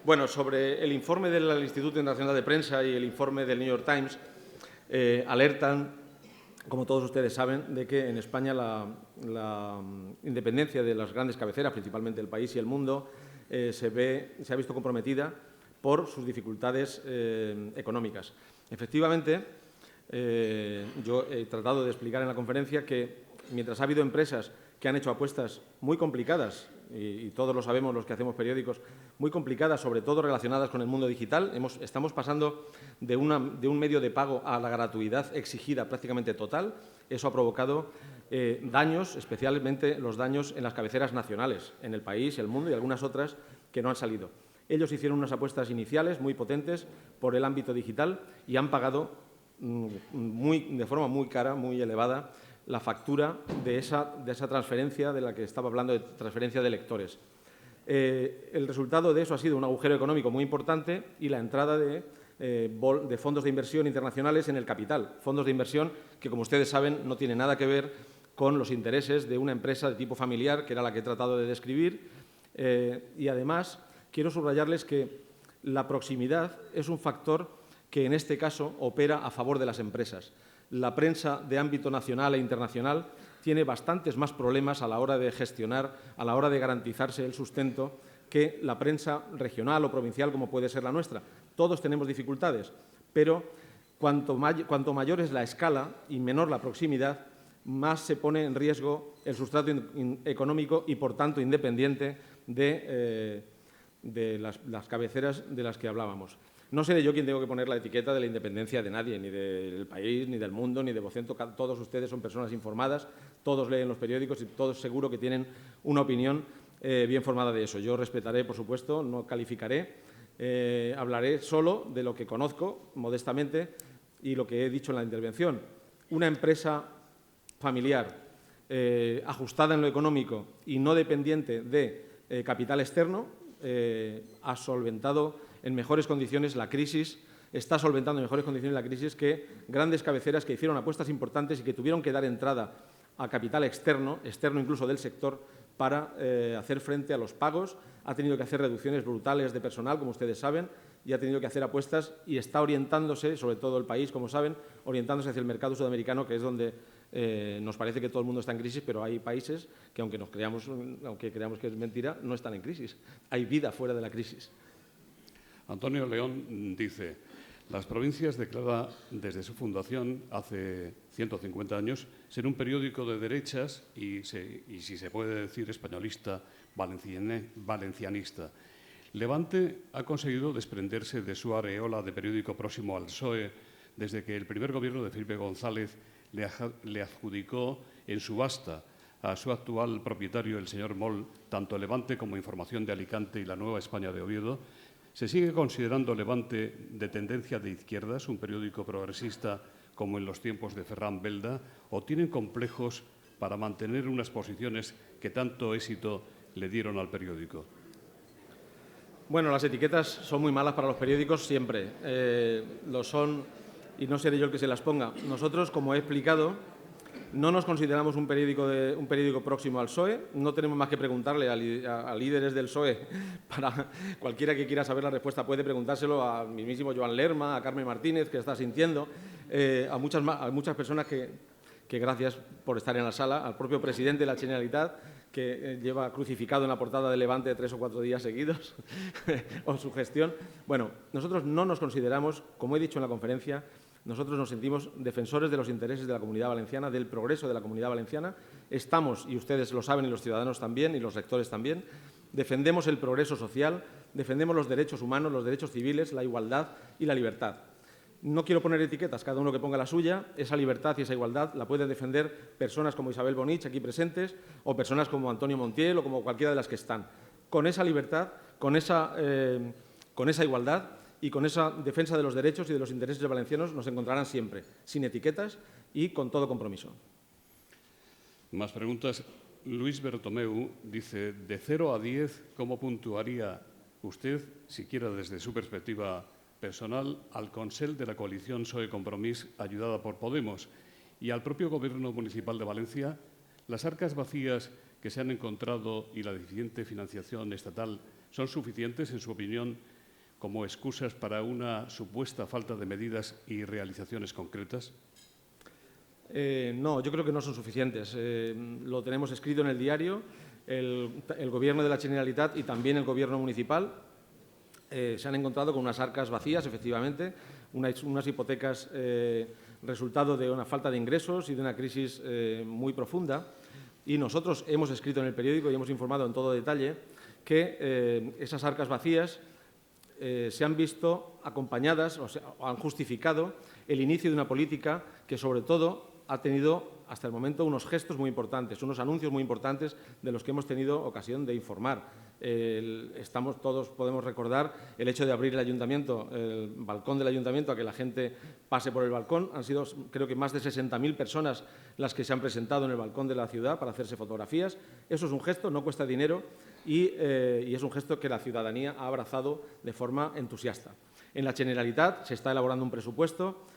Bueno, sobre el informe del Instituto Internacional de Prensa y el informe del New York Times, alertan, como todos ustedes saben, de que en España la independencia de las grandes cabeceras, principalmente el país y el mundo, se ha visto comprometida por sus dificultades económicas. Efectivamente, yo he tratado de explicar en la conferencia que mientras ha habido empresas que han hecho apuestas muy complicadas, y todos lo sabemos los que hacemos periódicos, muy complicadas, sobre todo relacionadas con el mundo digital, estamos pasando de un medio de pago a la gratuidad exigida prácticamente total. Eso ha provocado daños, especialmente los daños en las cabeceras nacionales, en el país, el mundo y algunas otras que no han salido. Ellos hicieron unas apuestas iniciales muy potentes por el ámbito digital y han pagado de forma muy cara, muy elevada, la factura de esa transferencia de la que estaba hablando, de transferencia de lectores. El resultado de eso ha sido un agujero económico muy importante y la entrada de fondos de inversión internacionales en el capital. Fondos de inversión que, como ustedes saben, no tienen nada que ver con los intereses de una empresa de tipo familiar, que era la que he tratado de describir. Y, además, quiero subrayarles que la proximidad es un factor que, en este caso, opera a favor de las empresas. La prensa de ámbito nacional e internacional tiene bastantes más problemas a la hora de gestionar, a la hora de garantizarse el sustento, que la prensa regional o provincial, como puede ser la nuestra. Todos tenemos dificultades, pero cuanto mayor es la escala y menor la proximidad, más se pone en riesgo el sustrato económico y, por tanto, independiente de las cabeceras de las que hablábamos. No seré yo quien tengo que poner la etiqueta de la independencia de nadie, ni del país, ni del mundo, ni de Vocento. Todos ustedes son personas informadas, todos leen los periódicos y todos seguro que tienen una opinión bien formada de eso. Yo respetaré, por supuesto, no calificaré, hablaré solo de lo que conozco, modestamente, y lo que he dicho en la intervención. Una empresa familiar ajustada en lo económico y no dependiente de capital externo ha solventado en mejores condiciones la crisis, está solventando en mejores condiciones la crisis que grandes cabeceras que hicieron apuestas importantes y que tuvieron que dar entrada a capital externo incluso del sector, para hacer frente a los pagos. Ha tenido que hacer reducciones brutales de personal, como ustedes saben, y ha tenido que hacer apuestas y está orientándose, sobre todo el país, como saben, orientándose hacia el mercado sudamericano, que es donde nos parece que todo el mundo está en crisis, pero hay países que, aunque creamos que es mentira, no están en crisis. Hay vida fuera de la crisis. Antonio León dice: las provincias declara desde su fundación hace 150 años ser un periódico de derechas y si se puede decir, españolista, valencianista. Levante ha conseguido desprenderse de su areola de periódico próximo al PSOE desde que el primer gobierno de Felipe González le adjudicó en subasta a su actual propietario, el señor Moll, tanto Levante como Información de Alicante y La Nueva España de Oviedo. ¿Se sigue considerando Levante de tendencia de izquierdas, un periódico progresista como en los tiempos de Ferran Belda, o tienen complejos para mantener unas posiciones que tanto éxito le dieron al periódico? Bueno, las etiquetas son muy malas para los periódicos siempre. Lo son, y no seré yo el que se las ponga. Nosotros, como he explicado, no nos consideramos un periódico próximo al PSOE. No tenemos más que preguntarle a líderes del PSOE. Para cualquiera que quiera saber la respuesta puede preguntárselo a mismísimo Joan Lerma, a Carmen Martínez, que está sintiendo, a muchas personas que gracias por estar en la sala, al propio presidente de la Generalitat, que lleva crucificado en la portada de Levante 3 o 4 días seguidos, o su gestión. Bueno, nosotros no nos consideramos, como he dicho en la conferencia, nosotros nos sentimos defensores de los intereses de la Comunidad Valenciana, del progreso de la Comunidad Valenciana. Estamos, y ustedes lo saben, y los ciudadanos también, y los rectores también, defendemos el progreso social, defendemos los derechos humanos, los derechos civiles, la igualdad y la libertad. No quiero poner etiquetas, cada uno que ponga la suya. Esa libertad y esa igualdad la pueden defender personas como Isabel Bonich, aquí presentes, o personas como Antonio Montiel o como cualquiera de las que están. Con esa libertad, con esa igualdad y con esa defensa de los derechos y de los intereses de valencianos nos encontrarán siempre, sin etiquetas y con todo compromiso. Más preguntas. Luis Bertomeu dice, de 0 a 10, ¿cómo puntuaría usted, siquiera desde su perspectiva personal, al Consell de la coalición PSOE Compromís, ayudada por Podemos, y al propio Gobierno Municipal de Valencia? ¿Las arcas vacías que se han encontrado y la deficiente financiación estatal son suficientes, en su opinión, como excusas para una supuesta falta de medidas y realizaciones concretas? No, yo creo que no son suficientes. Lo tenemos escrito en el diario. El Gobierno de la Generalitat y también el Gobierno municipal se han encontrado con unas arcas vacías, efectivamente, unas hipotecas resultado de una falta de ingresos y de una crisis muy profunda. Y nosotros hemos escrito en el periódico y hemos informado en todo detalle que esas arcas vacías se han visto acompañadas o han justificado el inicio de una política que, sobre todo, ha tenido hasta el momento unos gestos muy importantes, unos anuncios muy importantes de los que hemos tenido ocasión de informar. Todos podemos recordar el hecho de abrir el ayuntamiento, el balcón del ayuntamiento, a que la gente pase por el balcón. Han sido, creo que, más de 60.000 personas las que se han presentado en el balcón de la ciudad para hacerse fotografías. Eso es un gesto, no cuesta dinero y es un gesto que la ciudadanía ha abrazado de forma entusiasta. En la Generalitat se está elaborando un presupuesto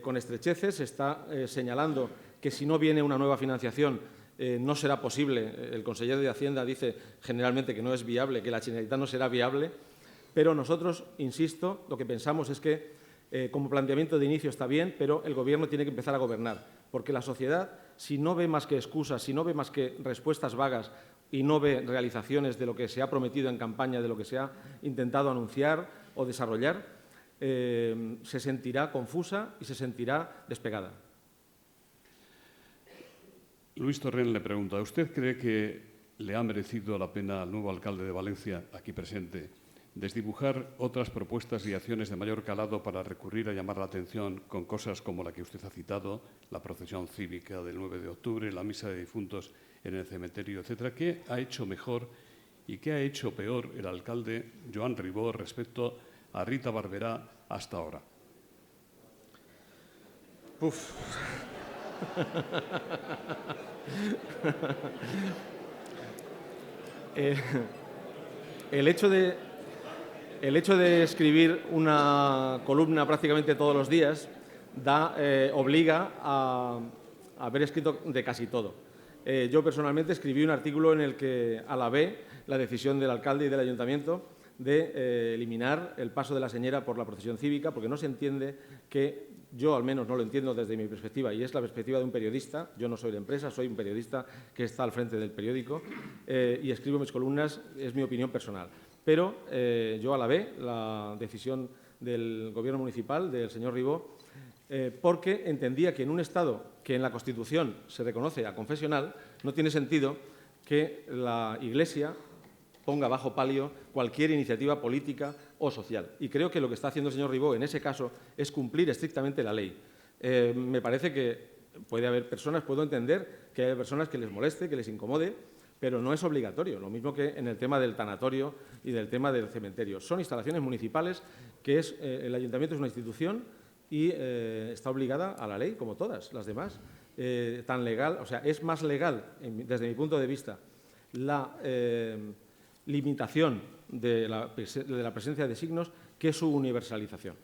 con estrecheces, se está señalando que si no viene una nueva financiación no será posible. El consejero de Hacienda dice generalmente que no es viable, que la Generalitat no será viable, pero nosotros, insisto, lo que pensamos es que como planteamiento de inicio está bien, pero el Gobierno tiene que empezar a gobernar, porque la sociedad, si no ve más que excusas, si no ve más que respuestas vagas y no ve realizaciones de lo que se ha prometido en campaña, de lo que se ha intentado anunciar o desarrollar, se sentirá confusa y se sentirá despegada. Luis Torrent le pregunta, ¿usted cree que le ha merecido la pena al nuevo alcalde de Valencia, aquí presente, desdibujar otras propuestas y acciones de mayor calado para recurrir a llamar la atención con cosas como la que usted ha citado, la procesión cívica del 9 de octubre, la misa de difuntos en el cementerio, etcétera? ¿Qué ha hecho mejor y qué ha hecho peor el alcalde Joan Ribó respecto a Rita Barberá hasta ahora? El hecho de escribir una columna prácticamente todos los días obliga a haber escrito de casi todo. Yo personalmente escribí un artículo en el que alabé la decisión del alcalde y del ayuntamiento de eliminar el paso de la señera por la procesión cívica, porque no se entiende que, yo al menos no lo entiendo desde mi perspectiva, y es la perspectiva de un periodista. Yo no soy de empresa, soy un periodista que está al frente del periódico y escribo mis columnas, es mi opinión personal. Pero yo alabé la decisión del Gobierno municipal, del señor Ribó, porque entendía que en un Estado que en la Constitución se reconoce a confesional, no tiene sentido que la Iglesia ponga bajo palio cualquier iniciativa política o social. Y creo que lo que está haciendo el señor Ribó en ese caso es cumplir estrictamente la ley. Me parece que puede haber personas, puedo entender que haya personas que les moleste, que les incomode, pero no es obligatorio. Lo mismo que en el tema del tanatorio y del tema del cementerio. Son instalaciones municipales que el ayuntamiento es una institución y está obligada a la ley, como todas las demás. Tan legal, o sea, es más legal, desde mi punto de vista, la limitación de la presencia de signos que su universalización.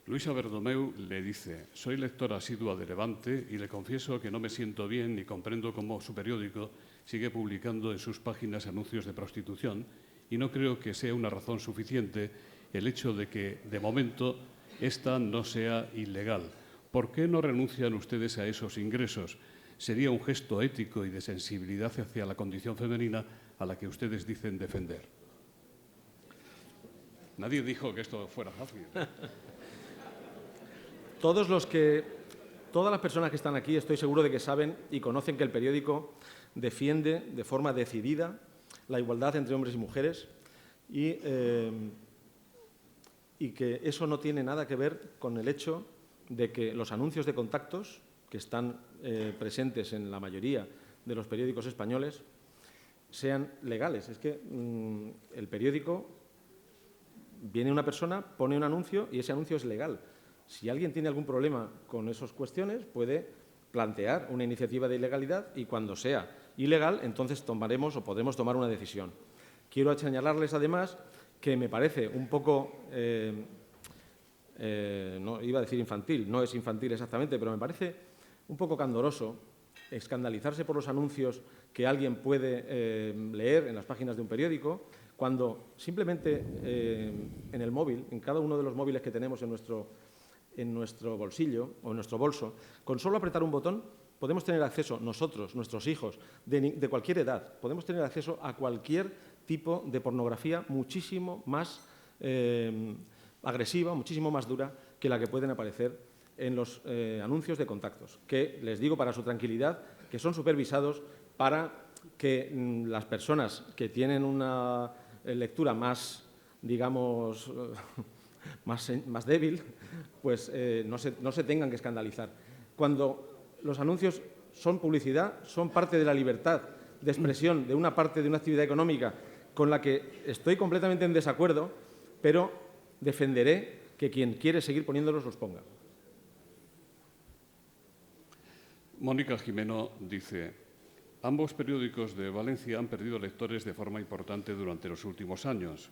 Luisa Bertomeu le dice, soy lectora asidua de Levante y le confieso que no me siento bien ni comprendo cómo su periódico sigue publicando en sus páginas anuncios de prostitución y no creo que sea una razón suficiente el hecho de que, de momento, esta no sea ilegal. ¿Por qué no renuncian ustedes a esos ingresos? Sería un gesto ético y de sensibilidad hacia la condición femenina a la que ustedes dicen defender. Nadie dijo que esto fuera fácil. Todas las personas que están aquí estoy seguro de que saben y conocen que el periódico defiende de forma decidida la igualdad entre hombres y mujeres y y que eso no tiene nada que ver con el hecho de que los anuncios de contactos, que están presentes en la mayoría de los periódicos españoles, sean legales. Es que el periódico, viene una persona, pone un anuncio y ese anuncio es legal. Si alguien tiene algún problema con esas cuestiones, puede plantear una iniciativa de ilegalidad y cuando sea ilegal, entonces tomaremos o podremos tomar una decisión. Quiero señalarles, además, que me parece un poco, no iba a decir infantil, no es infantil exactamente, pero me parece un poco candoroso escandalizarse por los anuncios que alguien puede leer en las páginas de un periódico, cuando simplemente en el móvil, en cada uno de los móviles que tenemos en nuestro bolsillo o en nuestro bolso, con solo apretar un botón podemos tener acceso nosotros, nuestros hijos, de cualquier edad, podemos tener acceso a cualquier tipo de pornografía muchísimo más agresiva, muchísimo más dura que la que pueden aparecer en los anuncios de contactos, que, les digo para su tranquilidad, que son supervisados para que las personas que tienen una lectura más, digamos, más débil, pues no se tengan que escandalizar. Cuando los anuncios son publicidad, son parte de la libertad de expresión de una parte de una actividad económica con la que estoy completamente en desacuerdo, pero defenderé que quien quiere seguir poniéndolos los ponga. Mónica Jimeno dice: ambos periódicos de Valencia han perdido lectores de forma importante durante los últimos años.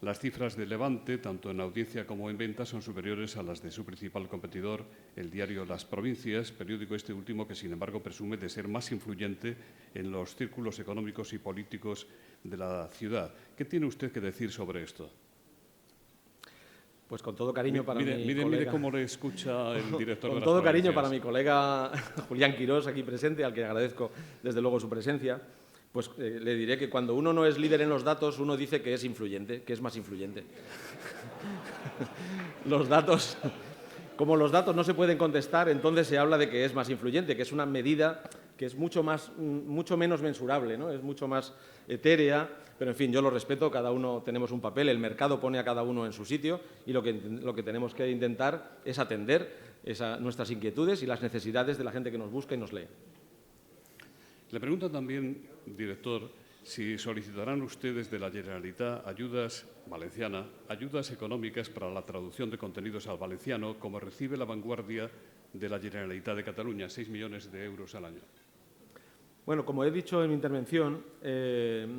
Las cifras de Levante, tanto en audiencia como en ventas, son superiores a las de su principal competidor, el diario Las Provincias, periódico este último que, sin embargo, presume de ser más influyente en los círculos económicos y políticos de la ciudad. ¿Qué tiene usted que decir sobre esto? Pues con todo cariño para mi colega. Mire cómo le escucha el director de Las Con todo Provincias. cariño para mi colega Julián Quirós, aquí presente, al que agradezco desde luego su presencia. Pues le diré que cuando uno no es líder en los datos, uno dice que es influyente, que es más influyente. Los datos, como los datos no se pueden contestar, entonces se habla de que es más influyente, que es una medida que es mucho menos mensurable, ¿no? Es mucho más etérea, pero en fin, yo lo respeto, cada uno tenemos un papel, el mercado pone a cada uno en su sitio y lo que tenemos que intentar es atender nuestras inquietudes y las necesidades de la gente que nos busca y nos lee. Le pregunto también, director, si solicitarán ustedes de la Generalitat ayudas económicas para la traducción de contenidos al valenciano, como recibe La Vanguardia de la Generalitat de Cataluña, 6 millones de euros al año. Bueno, como he dicho en mi intervención,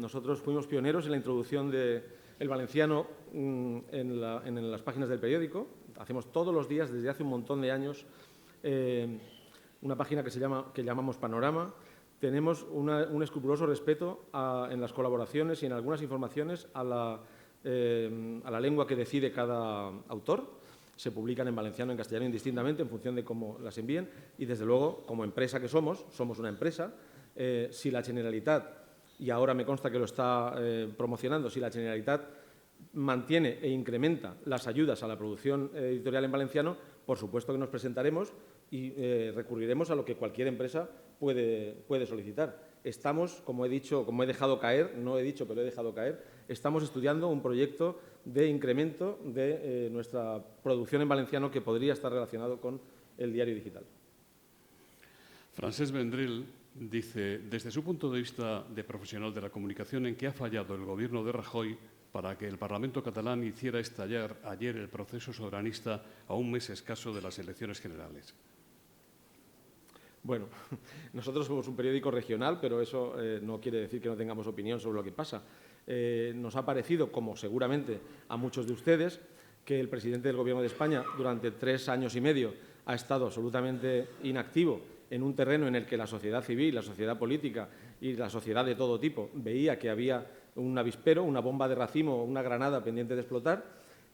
nosotros fuimos pioneros en la introducción del valenciano en las páginas del periódico. Hacemos todos los días, desde hace un montón de años, una página que llamamos Panorama. Tenemos un escrupuloso respeto en las colaboraciones y en algunas informaciones a la lengua que decide cada autor. Se publican en valenciano y en castellano indistintamente en función de cómo las envíen y, desde luego, como empresa que somos una empresa, si la Generalitat, y ahora me consta que lo está promocionando, si la Generalitat mantiene e incrementa las ayudas a la producción editorial en valenciano, por supuesto que nos presentaremos y recurriremos a lo que cualquier empresa puede solicitar. Estamos, como he dejado caer, no he dicho, pero he dejado caer, estamos estudiando un proyecto de incremento de nuestra producción en valenciano que podría estar relacionado con el diario digital. Francesc Vendrell dice: desde su punto de vista de profesional de la comunicación, ¿en qué ha fallado el Gobierno de Rajoy para que el Parlamento catalán hiciera estallar ayer el proceso soberanista a un mes escaso de las elecciones generales? Bueno, nosotros somos un periódico regional, pero eso no quiere decir que no tengamos opinión sobre lo que pasa. Nos ha parecido, como seguramente a muchos de ustedes, que el presidente del Gobierno de España durante 3 años y medio ha estado absolutamente inactivo en un terreno en el que la sociedad civil, la sociedad política y la sociedad de todo tipo veía que había un avispero, una bomba de racimo, una granada pendiente de explotar,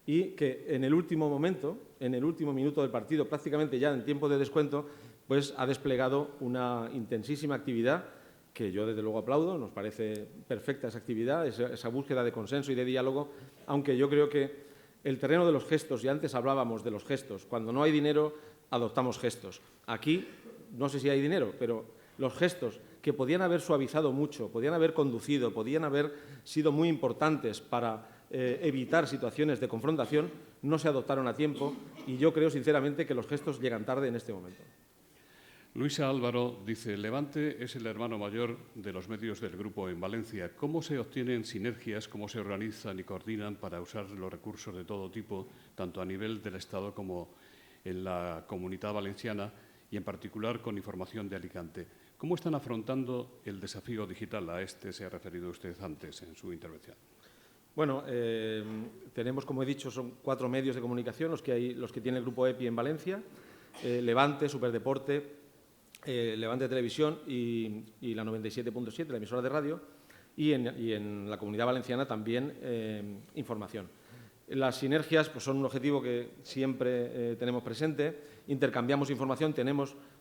y que en el último momento, en el último minuto del partido, prácticamente ya en tiempo de descuento, pues ha desplegado una intensísima actividad que yo desde luego aplaudo, nos parece perfecta esa actividad, esa búsqueda de consenso y de diálogo, aunque yo creo que el terreno de los gestos, y antes hablábamos de los gestos, cuando no hay dinero adoptamos gestos. Aquí no sé si hay dinero, pero los gestos que podían haber suavizado mucho, podían haber conducido, podían haber sido muy importantes para evitar situaciones de confrontación, no se adoptaron a tiempo y yo creo sinceramente que los gestos llegan tarde en este momento. Luisa Álvaro dice, Levante es el hermano mayor de los medios del grupo en Valencia. ¿Cómo se obtienen sinergias, cómo se organizan y coordinan para usar los recursos de todo tipo, tanto a nivel del Estado como en la Comunidad Valenciana y en particular con información de Alicante? ¿Cómo están afrontando el desafío digital? A este se ha referido usted antes en su intervención. Bueno, tenemos, como he dicho, son 4 medios de comunicación los que tiene el grupo EPI en Valencia, Levante, Superdeporte, Levante Televisión y la 97.7, la emisora de radio, y en la Comunidad Valenciana también información. Las sinergias pues, son un objetivo que siempre tenemos presente, intercambiamos información,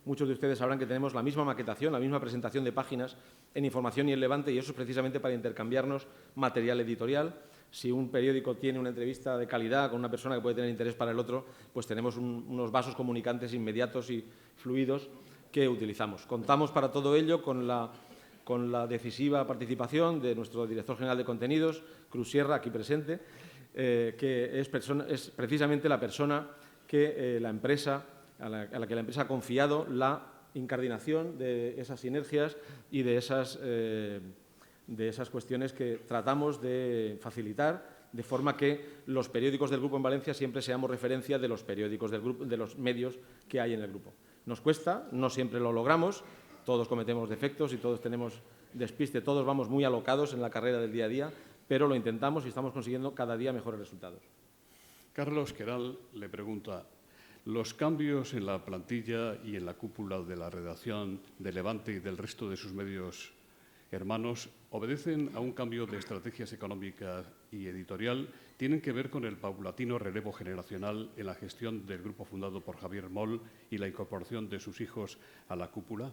muchos de ustedes sabrán que tenemos la misma maquetación, la misma presentación de páginas en información y en Levante, y eso es precisamente para intercambiarnos material editorial. Si un periódico tiene una entrevista de calidad con una persona que puede tener interés para el otro, pues tenemos unos vasos comunicantes inmediatos y fluidos que utilizamos. Contamos para todo ello con la decisiva participación de nuestro director general de contenidos, Cruz Sierra, aquí presente, que es precisamente la persona que a la que la empresa ha confiado la incardinación de esas sinergias y de esas cuestiones que tratamos de facilitar, de forma que los periódicos del grupo en Valencia siempre seamos referencia de los periódicos del grupo, de los medios que hay en el grupo. Nos cuesta, no siempre lo logramos, todos cometemos defectos y todos tenemos despiste, todos vamos muy alocados en la carrera del día a día, pero lo intentamos y estamos consiguiendo cada día mejores resultados. Carlos Queral le pregunta, ¿los cambios en la plantilla y en la cúpula de la redacción de Levante y del resto de sus medios hermanos obedecen a un cambio de estrategias económicas y editorial? ¿Tienen que ver con el paulatino relevo generacional en la gestión del grupo fundado por Javier Moll y la incorporación de sus hijos a la cúpula?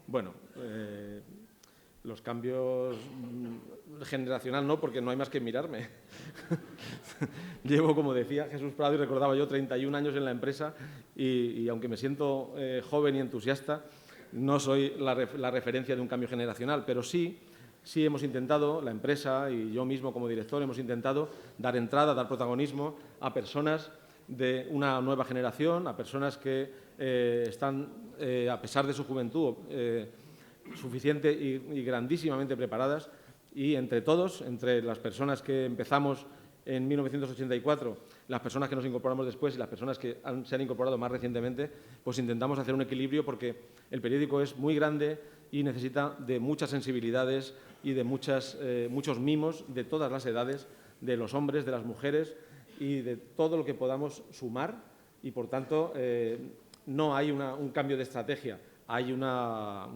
Bueno, los cambios generacional no, porque no hay más que mirarme. Llevo, como decía Jesús Prado, y recordaba yo, 31 años en la empresa y aunque me siento joven y entusiasta, no soy la referencia de un cambio generacional, pero sí hemos intentado, la empresa y yo mismo como director, hemos intentado dar entrada, dar protagonismo a personas de una nueva generación, a personas que están, a pesar de su juventud, suficiente y grandísimamente preparadas, y entre todos, entre las personas que empezamos en 1984, las personas que nos incorporamos después y las personas que se han incorporado más recientemente, pues intentamos hacer un equilibrio porque el periódico es muy grande y necesita de muchas sensibilidades y de muchos mimos de todas las edades, de los hombres, de las mujeres y de todo lo que podamos sumar y, por tanto, no hay un cambio de estrategia, hay una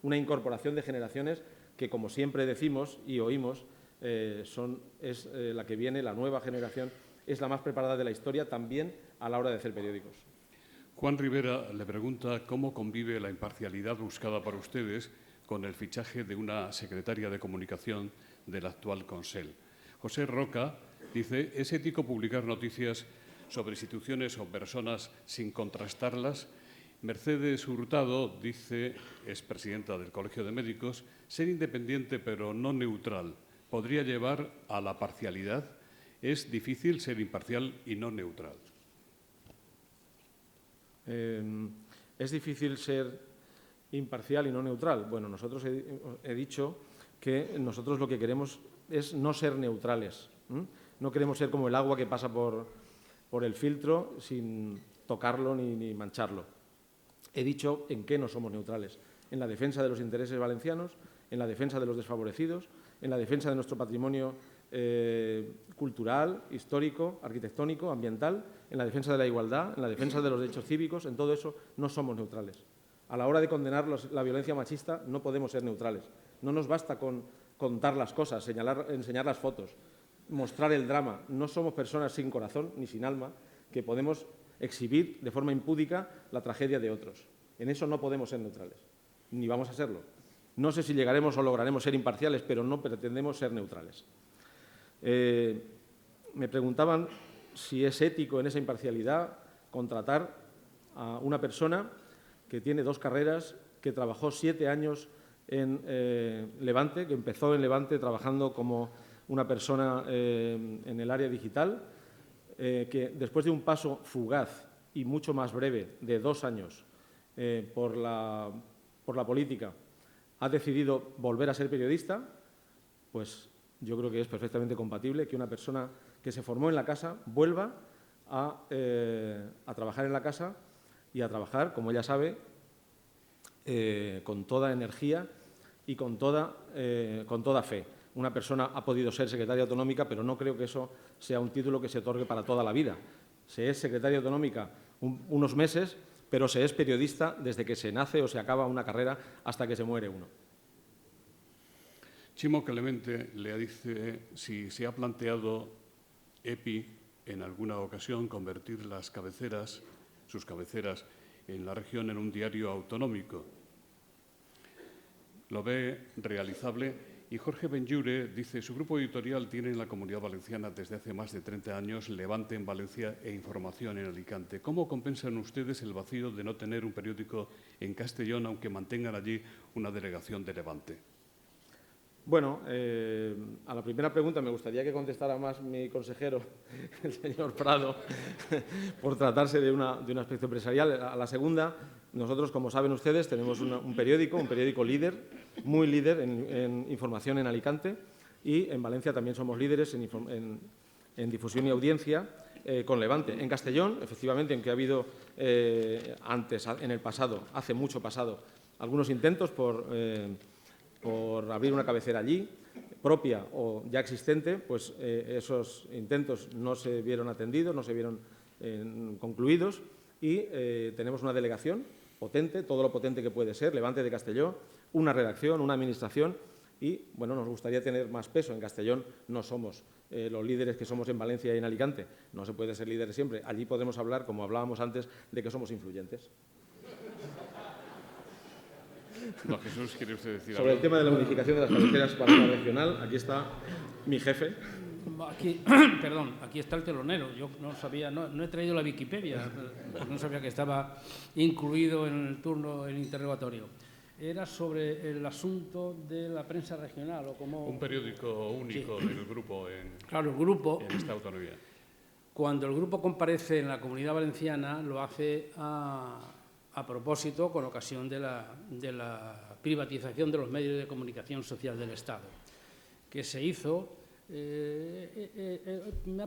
incorporación de generaciones que, como siempre decimos y oímos, es la que viene, la nueva generación, es la más preparada de la historia también a la hora de hacer periódicos. Juan Rivera le pregunta cómo convive la imparcialidad buscada por ustedes con el fichaje de una secretaria de comunicación del actual Consell. José Roca dice, ¿es ético publicar noticias sobre instituciones o personas sin contrastarlas? Mercedes Hurtado dice, es presidenta del Colegio de Médicos, ser independiente pero no neutral podría llevar a la parcialidad. ¿Es difícil ser imparcial y no neutral? Es difícil ser imparcial y no neutral. Bueno, nosotros he dicho que nosotros lo que queremos es no ser neutrales. No queremos ser como el agua que pasa por el filtro sin tocarlo ni mancharlo. He dicho en qué no somos neutrales. En la defensa de los intereses valencianos, en la defensa de los desfavorecidos, en la defensa de nuestro patrimonio cultural, histórico, arquitectónico, ambiental, en la defensa de la igualdad, en la defensa de los derechos cívicos, en todo eso no somos neutrales. A la hora de condenar la violencia machista no podemos ser neutrales. No nos basta con contar las cosas, enseñar las fotos, mostrar el drama. No somos personas sin corazón ni sin alma que podemos exhibir de forma impúdica la tragedia de otros. En eso no podemos ser neutrales, ni vamos a serlo. No sé si llegaremos o lograremos ser imparciales, pero no pretendemos ser neutrales. Me preguntaban si es ético en esa imparcialidad contratar a una persona que tiene 2 carreras, que trabajó 7 años en Levante, que empezó en Levante trabajando como una persona en el área digital que después de un paso fugaz y mucho más breve de 2 años por la política ha decidido volver a ser periodista, pues yo creo que es perfectamente compatible que una persona que se formó en la casa vuelva a trabajar en la casa y a trabajar, como ella sabe, con toda energía y con toda fe. Una persona ha podido ser secretaria autonómica, pero no creo que eso sea un título que se otorgue para toda la vida. Se es secretaria autonómica unos meses, pero se es periodista desde que se nace o se acaba una carrera hasta que se muere uno. Chimo Clemente le dice si se ha planteado EPI en alguna ocasión convertir sus cabeceras en la región en un diario autonómico. Lo ve realizable. Y Jorge Benlliure dice, su grupo editorial tiene en la Comunidad Valenciana desde hace más de 30 años Levante en Valencia e Información en Alicante. ¿Cómo compensan ustedes el vacío de no tener un periódico en Castellón, aunque mantengan allí una delegación de Levante? Bueno, a la primera pregunta me gustaría que contestara más mi consejero, el señor Prado, por tratarse de un aspecto empresarial. A la segunda, nosotros, como saben ustedes, tenemos un periódico líder, muy líder en información en Alicante, y en Valencia también somos líderes en difusión y audiencia con Levante. En Castellón, efectivamente, en que ha habido antes, en el pasado, hace mucho pasado, algunos intentos por abrir una cabecera allí, propia o ya existente, pues esos intentos no se vieron atendidos, no se vieron concluidos y tenemos una delegación potente, todo lo potente que puede ser, Levante de Castellón, una redacción, una administración y, bueno, nos gustaría tener más peso. En Castellón no somos los líderes que somos en Valencia y en Alicante, no se puede ser líderes siempre. Allí podemos hablar, como hablábamos antes, de que somos influyentes. No, Jesús, ¿quiere usted decir algo? Sobre el tema de la unificación de las cabeceras para la regional, aquí está mi jefe. Aquí está el telonero. Yo no sabía, no he traído la Wikipedia, no sabía que estaba incluido en el turno, el interrogatorio. Era sobre el asunto de la prensa regional o como un periódico único del grupo claro, el grupo en esta autonomía. Cuando el grupo comparece en la Comunidad Valenciana lo hace a propósito con ocasión de la privatización de los medios de comunicación social del Estado, que se hizo. Me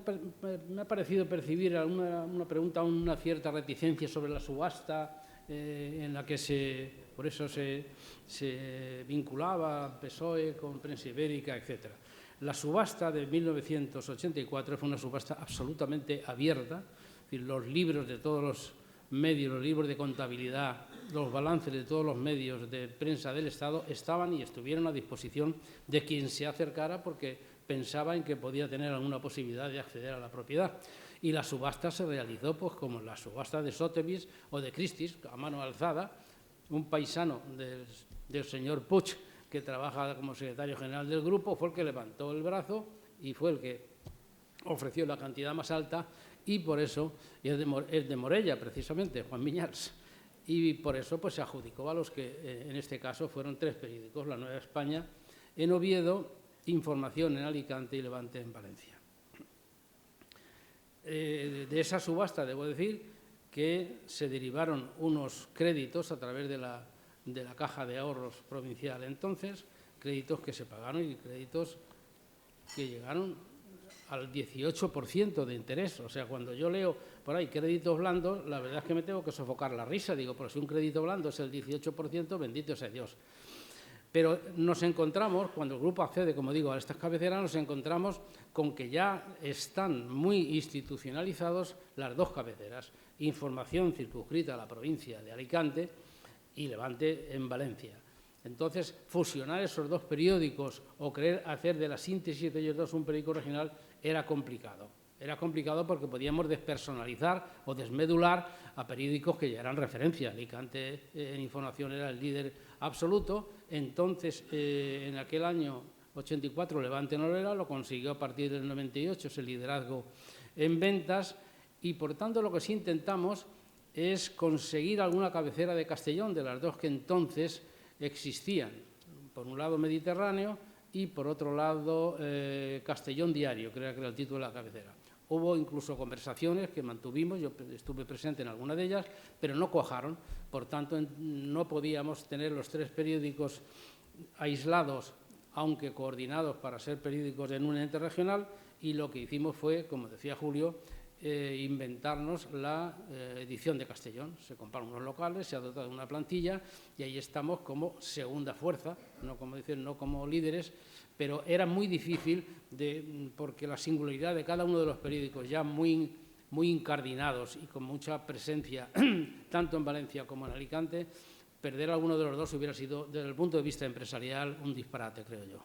ha parecido percibir una pregunta, una cierta reticencia sobre la subasta en la que por eso se vinculaba PSOE con Prensa Ibérica, etc. La subasta de 1984 fue una subasta absolutamente abierta, es decir, los libros de todos los medios, los libros de contabilidad, los balances de todos los medios de prensa del Estado estaban y estuvieron a disposición de quien se acercara porque pensaba en que podía tener alguna posibilidad de acceder a la propiedad. Y la subasta se realizó pues, como la subasta de Sotheby's o de Christie's, a mano alzada. Un paisano del señor Puig, que trabaja como secretario general del grupo, fue el que levantó el brazo y fue el que ofreció la cantidad más alta y por eso, es de Morella precisamente, Juan Viñals, y por eso pues, se adjudicó a los que en este caso fueron 3 periódicos, La Nueva España en Oviedo, Información en Alicante y Levante en Valencia. De esa subasta debo decir que se derivaron unos créditos a través de la Caja de Ahorros Provincial entonces, créditos que se pagaron y créditos que llegaron al 18% de interés. O sea, cuando yo leo por ahí créditos blandos, la verdad es que me tengo que sofocar la risa. Digo, pero si un crédito blando es el 18%, bendito sea Dios. Pero nos encontramos, cuando el grupo accede, como digo, a estas cabeceras, nos encontramos con que ya están muy institucionalizados las 2 cabeceras, Información circunscrita a la provincia de Alicante y Levante en Valencia. Entonces, fusionar esos 2 periódicos o querer hacer de la síntesis de ellos 2 un periódico regional era complicado. Era complicado porque podíamos despersonalizar o desmedular a periódicos que ya eran referencia. Alicante en información era el líder absoluto. Entonces, en aquel año 84, Levante no lo era, lo consiguió a partir del 98, ese liderazgo en ventas. Y, por tanto, lo que sí intentamos es conseguir alguna cabecera de Castellón, de las 2 que entonces existían. Por un lado, Mediterráneo, y, por otro lado, Castellón Diario, creo que era el título de la cabecera. Hubo incluso conversaciones que mantuvimos, yo estuve presente en alguna de ellas, pero no cuajaron. Por tanto, no podíamos tener los 3 periódicos aislados, aunque coordinados para ser periódicos en un ente regional, y lo que hicimos fue, como decía Julio, inventarnos la edición de Castellón. Se compraron unos locales, se ha dotado de una plantilla y ahí estamos como segunda fuerza, no como líderes, pero era muy difícil porque la singularidad de cada uno de los periódicos ya muy incardinados y con mucha presencia tanto en Valencia como en Alicante, perder alguno de los dos hubiera sido, desde el punto de vista empresarial, un disparate, creo yo.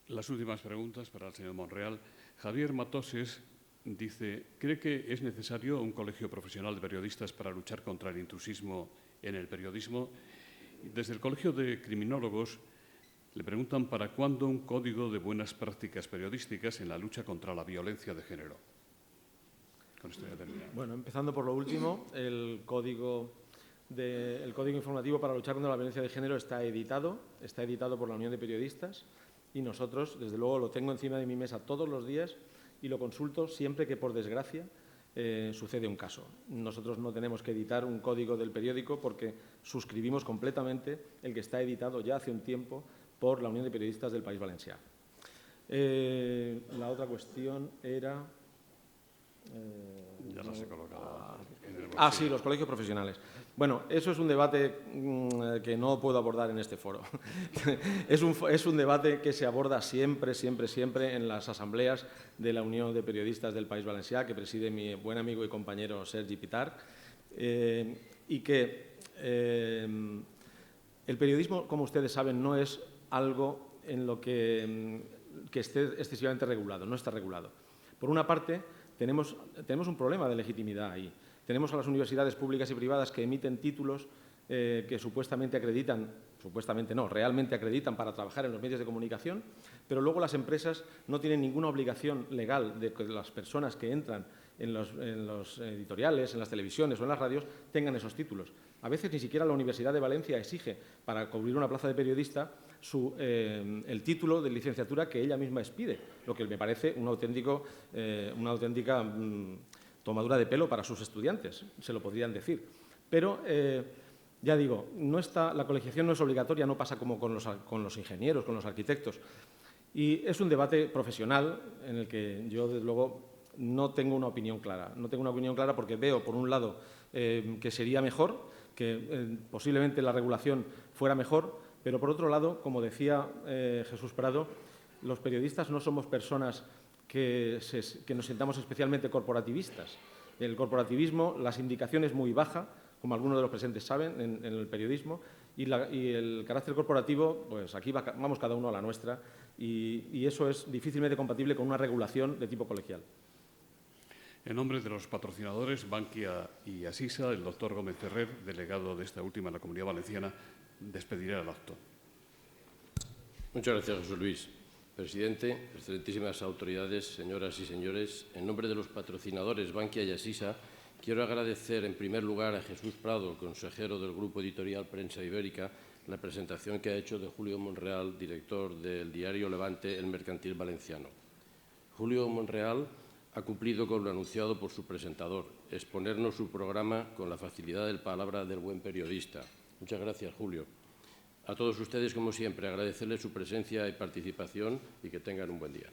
Las últimas preguntas para el señor Monreal. Javier Matoses dice, ¿cree que es necesario un colegio profesional de periodistas para luchar contra el intrusismo en el periodismo? Desde el Colegio de Criminólogos le preguntan para cuándo un código de buenas prácticas periodísticas en la lucha contra la violencia de género. Con esto ya terminamos. Bueno, empezando por lo último, el código informativo para luchar contra la violencia de género está editado por la Unión de Periodistas y nosotros, desde luego, lo tengo encima de mi mesa todos los días y lo consulto siempre que, por desgracia, sucede un caso. Nosotros no tenemos que editar un código del periódico porque suscribimos completamente el que está editado ya hace un tiempo por la Unión de Periodistas del País Valencià. La otra cuestión era... ya las he colocado en el bolsillo. Sí, los colegios profesionales. Bueno, eso es un debate que no puedo abordar en este foro. Es un debate que se aborda siempre en las asambleas de la Unión de Periodistas del País Valencià, que preside mi buen amigo y compañero Sergi Pitarch, y que el periodismo, como ustedes saben, no es algo en lo que esté excesivamente regulado, no está regulado. Por una parte, tenemos un problema de legitimidad ahí. Tenemos a las universidades públicas y privadas que emiten títulos que supuestamente acreditan, supuestamente no, realmente acreditan para trabajar en los medios de comunicación, pero luego las empresas no tienen ninguna obligación legal de que las personas que entran en los editoriales, en las televisiones o en las radios tengan esos títulos. A veces ni siquiera la Universidad de Valencia exige para cubrir una plaza de periodista el título de licenciatura que ella misma expide, lo que me parece una auténtica tomadura de pelo para sus estudiantes, se lo podrían decir. Pero, ya digo, la colegiación no es obligatoria, no pasa como con los ingenieros, con los arquitectos. Y es un debate profesional en el que yo, desde luego, no tengo una opinión clara. No tengo una opinión clara porque veo, por un lado, que sería mejor, que posiblemente la regulación fuera mejor, pero, por otro lado, como decía Jesús Prado, los periodistas no somos personas que nos sintamos especialmente corporativistas. El corporativismo, la sindicación es muy baja, como algunos de los presentes saben, en el periodismo, y el carácter corporativo, pues aquí vamos cada uno a la nuestra, y eso es difícilmente compatible con una regulación de tipo colegial. En nombre de los patrocinadores Bankia y Asisa, el doctor Gómez Ferrer, delegado de esta última en la Comunidad Valenciana, despedirá el acto. Muchas gracias, José Luis. Presidente, excelentísimas autoridades, señoras y señores, en nombre de los patrocinadores Bankia y Asisa, quiero agradecer en primer lugar a Jesús Prado, consejero del Grupo Editorial Prensa Ibérica, la presentación que ha hecho de Julio Monreal, director del diario Levante, El Mercantil Valenciano. Julio Monreal ha cumplido con lo anunciado por su presentador, exponernos su programa con la facilidad del palabra del buen periodista. Muchas gracias, Julio. A todos ustedes, como siempre, agradecerles su presencia y participación y que tengan un buen día.